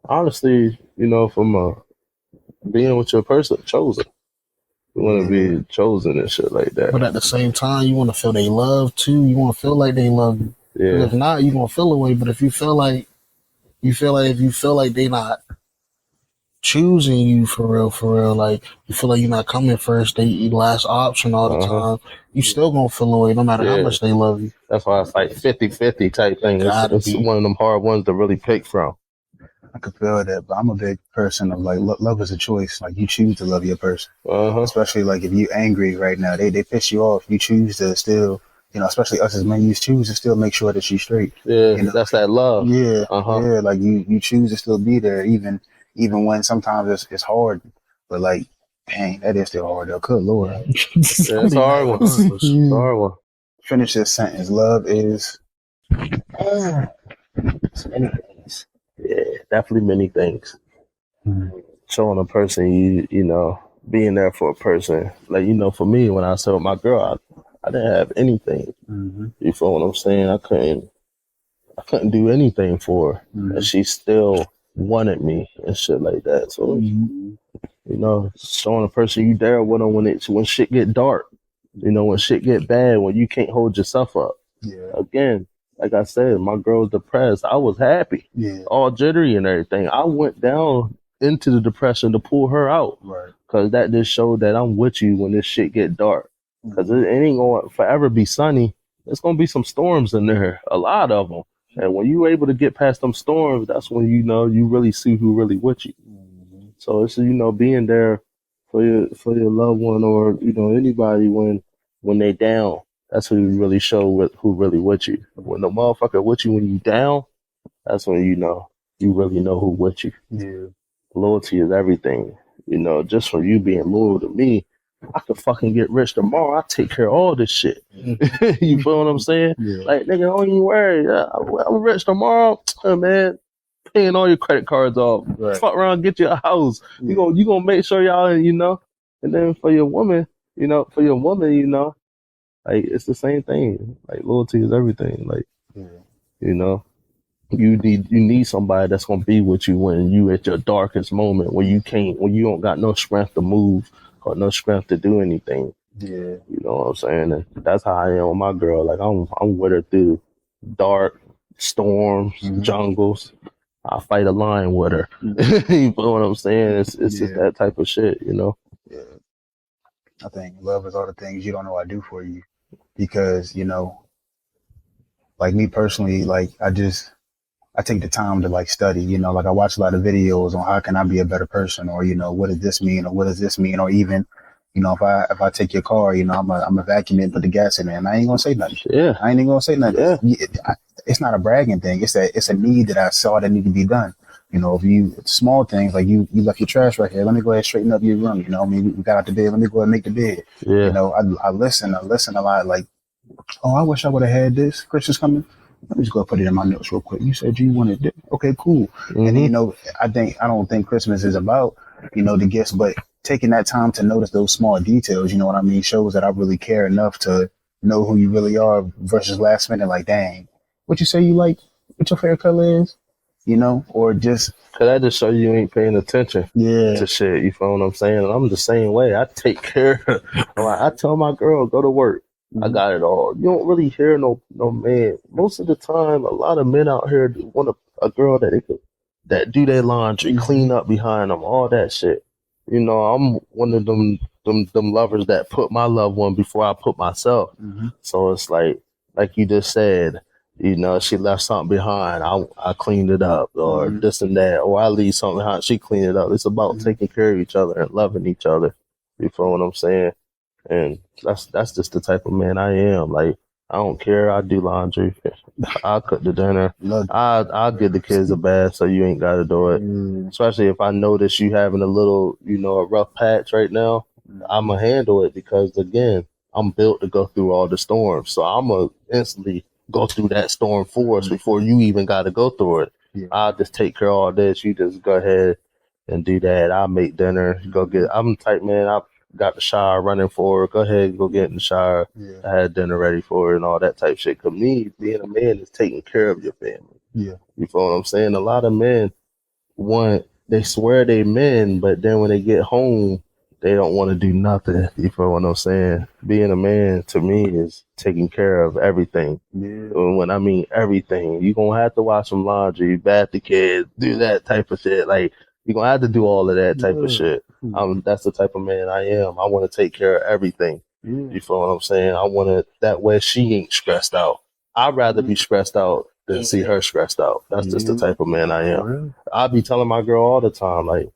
honestly, you know, from being with your person, chosen. You want to be chosen and shit like that. But at the same time, you want to feel they love too. You want to feel like they love you. Yeah. If not, you gonna feel away. But if you feel like they not choosing you for real, like you feel like you're not coming first, they last option all the time, you still gonna feel away no matter how much they love you. That's why it's like 50-50 type thing. It's one of them hard ones to really pick from. I could feel that, but I'm a big person of like love is a choice. Like you choose to love your person, especially like if you're angry right now, they piss you off. You choose to still, you know, especially us as men, you choose to still make sure that she's straight. Yeah, you know? That's that love. Yeah, yeah. Like you choose to still be there, even when sometimes it's hard. But like, dang, that is still hard though. Good Lord, it's a hard one. It's a hard one. Finish this sentence. Love is many things. Yeah, definitely many things. Showing a person you know, being there for a person. Like, you know, for me, when I saw my girl, I didn't have anything. You feel what I'm saying? I couldn't do anything for her, and she still wanted me and shit like that. So, you know, showing a person you there with them when shit get dark, you know, when shit get bad, when you can't hold yourself up. Yeah. Again, like I said, my girl was depressed. I was happy, all jittery and everything. I went down into the depression to pull her out, because that just showed that I'm with you when this shit get dark. Because it ain't going to forever be sunny. There's going to be some storms in there, a lot of them. And when you're able to get past them storms, that's when, you know, you really see who really with you. So it's, you know, being there for your loved one, or, you know, anybody when they down. That's who you really show who really with you. When the motherfucker with you when you down, that's when you know you really know who with you. Yeah. Loyalty is everything. You know, just from you being loyal to me, I could fucking get rich tomorrow. I take care of all this shit. You feel what I'm saying? Yeah. Like, nigga, don't even worry. I'm rich tomorrow, man. Paying all your credit cards off. Right. Fuck around, get you a house. Yeah. You gonna make sure y'all, you know. And then for your woman, you know, like it's the same thing. Like loyalty is everything. Like, you know, you need somebody that's gonna be with you when you at your darkest moment, when you don't got no strength to move or no strength to do anything. Yeah. You know what I'm saying? And that's how I am with my girl. Like I'm with her through dark storms, jungles. I fight a lion with her. You feel what I'm saying? It's just that type of shit, you know? Yeah. I think love is all the things you don't know I do for you. Because, you know, like me personally, like I take the time to like study, you know, like I watch a lot of videos on how can I be a better person, or, you know, what does this mean, or what does this mean, or even, you know, if I take your car, you know, I'm a vacuum it, put the gas in it, and I ain't gonna say nothing. Yeah. I ain't even gonna say nothing. Yeah. It's not a bragging thing. It's a need that I saw that need to be done. You know, if you small things like you left your trash right here, let me go ahead and straighten up your room. You know, I mean, we got out the bed, let me go ahead and make the bed. Yeah. You know, I listen a lot. Like, oh, I wish I would have had this. Christmas coming. Let me just go put it in my notes real quick. You said you wanted this. Okay, cool. And you know, I don't think Christmas is about, you know, the gifts, but taking that time to notice those small details, you know what I mean, shows that I really care enough to know who you really are versus last minute, like, dang, what you say you like, what your favorite color is, you know, or just. Cause that just show you ain't paying attention to shit. You feel what I'm saying? And I'm the same way. I take care of, like, I tell my girl, go to work. I got it all. You don't really hear no man. Most of the time, a lot of men out here want a girl that do their laundry, clean up behind them, all that shit. You know, I'm one of them lovers that put my loved one before I put myself. So it's like you just said, you know, she left something behind, I cleaned it up, or this and that, or I leave something behind, she cleaned it up. It's about taking care of each other and loving each other. You feel what I'm saying? And that's just the type of man I am. Like, I don't care. I do laundry. I'll cook the dinner. I'll give the kids a bath so you ain't got to do it. Especially if I notice you having a little, you know, a rough patch right now, I'm going to handle it because, again, I'm built to go through all the storms. So I'm going to instantly go through that storm for us before you even got to go through it. I'll just take care of all this. You just go ahead and do that. I'll make dinner. I'm the type, man, I got the shower running for her. Go ahead and go get in the shower. I had dinner ready for her and all that type of shit. Cause me, being a man is taking care of your family. You feel what I'm saying? A lot of men they swear they men, but then when they get home, they don't want to do nothing. You feel what I'm saying? Being a man to me is taking care of everything. And when I mean everything, you're going to have to wash some laundry, bath the kids, do that type of shit. Like, you're going to have to do all of that type of shit. That's the type of man I am. I want to take care of everything. You feel what I'm saying? I want to, that way she ain't stressed out. I'd rather be stressed out than see her stressed out. That's just the type of man I am. I be telling my girl all the time, like,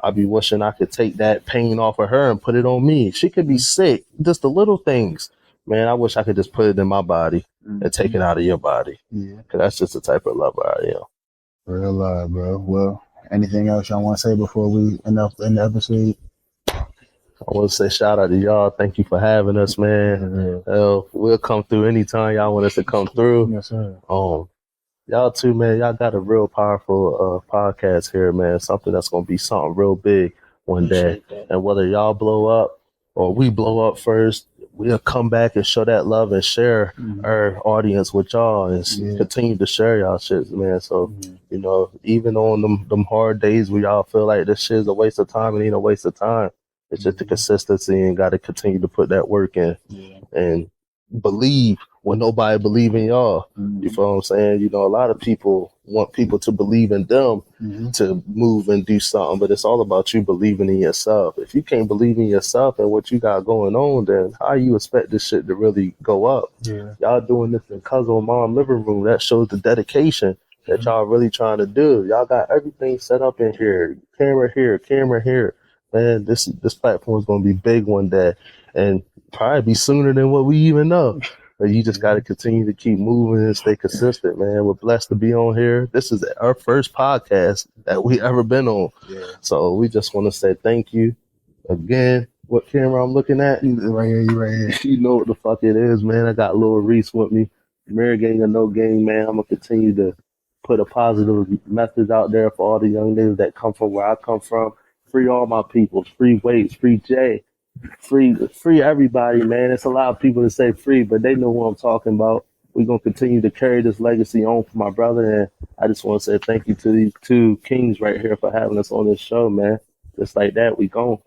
I be wishing I could take that pain off of her and put it on me. She could be sick, just the little things. Man, I wish I could just put it in my body and take it out of your body. Cause that's just the type of lover I am. Real love, bro. Well, anything else y'all want to say before we end the episode? I want to say shout out to y'all. Thank you for having us, man. We'll come through anytime y'all want us to come through. Yes, sir. Y'all too, man. Y'all got a real powerful podcast here, man. Something that's going to be something real big one day. And whether y'all blow up or we blow up first, we'll come back and show that love and share our audience with y'all and continue to share y'all shit, man. So, you know, even on them hard days where y'all feel like this shit is a waste of time, it ain't a waste of time. It's just the consistency and got to continue to put that work in and believe when nobody believe in y'all. You feel what I'm saying? You know, a lot of people want people to believe in them to move and do something, but it's all about you believing in yourself. If you can't believe in yourself and what you got going on, then how you expect this shit to really go up? Y'all doing this in cousin mom living room. That shows the dedication that y'all really trying to do. Y'all got everything set up in here. Camera here. Man, this platform is going to be big one day and probably be sooner than what we even know. But you just got to continue to keep moving and stay consistent, man. We're blessed to be on here. This is our first podcast that we ever been on. So we just want to say thank you again. what camera I'm looking at? Right here, you right here. You know what the fuck it is, man. I got Lil Reese with me. Mirror gang or no gang, man. I'm gonna continue to put a positive message out there for all the young niggas that come from where I come from. Free all my people. Free Waits. Free Jay. Free everybody, man. It's a lot of people that say free, but they know who I'm talking about. We're gonna continue to carry this legacy on for my brother, and I just want to say thank you to these two kings right here for having us on this show, man. Just like that, we gone.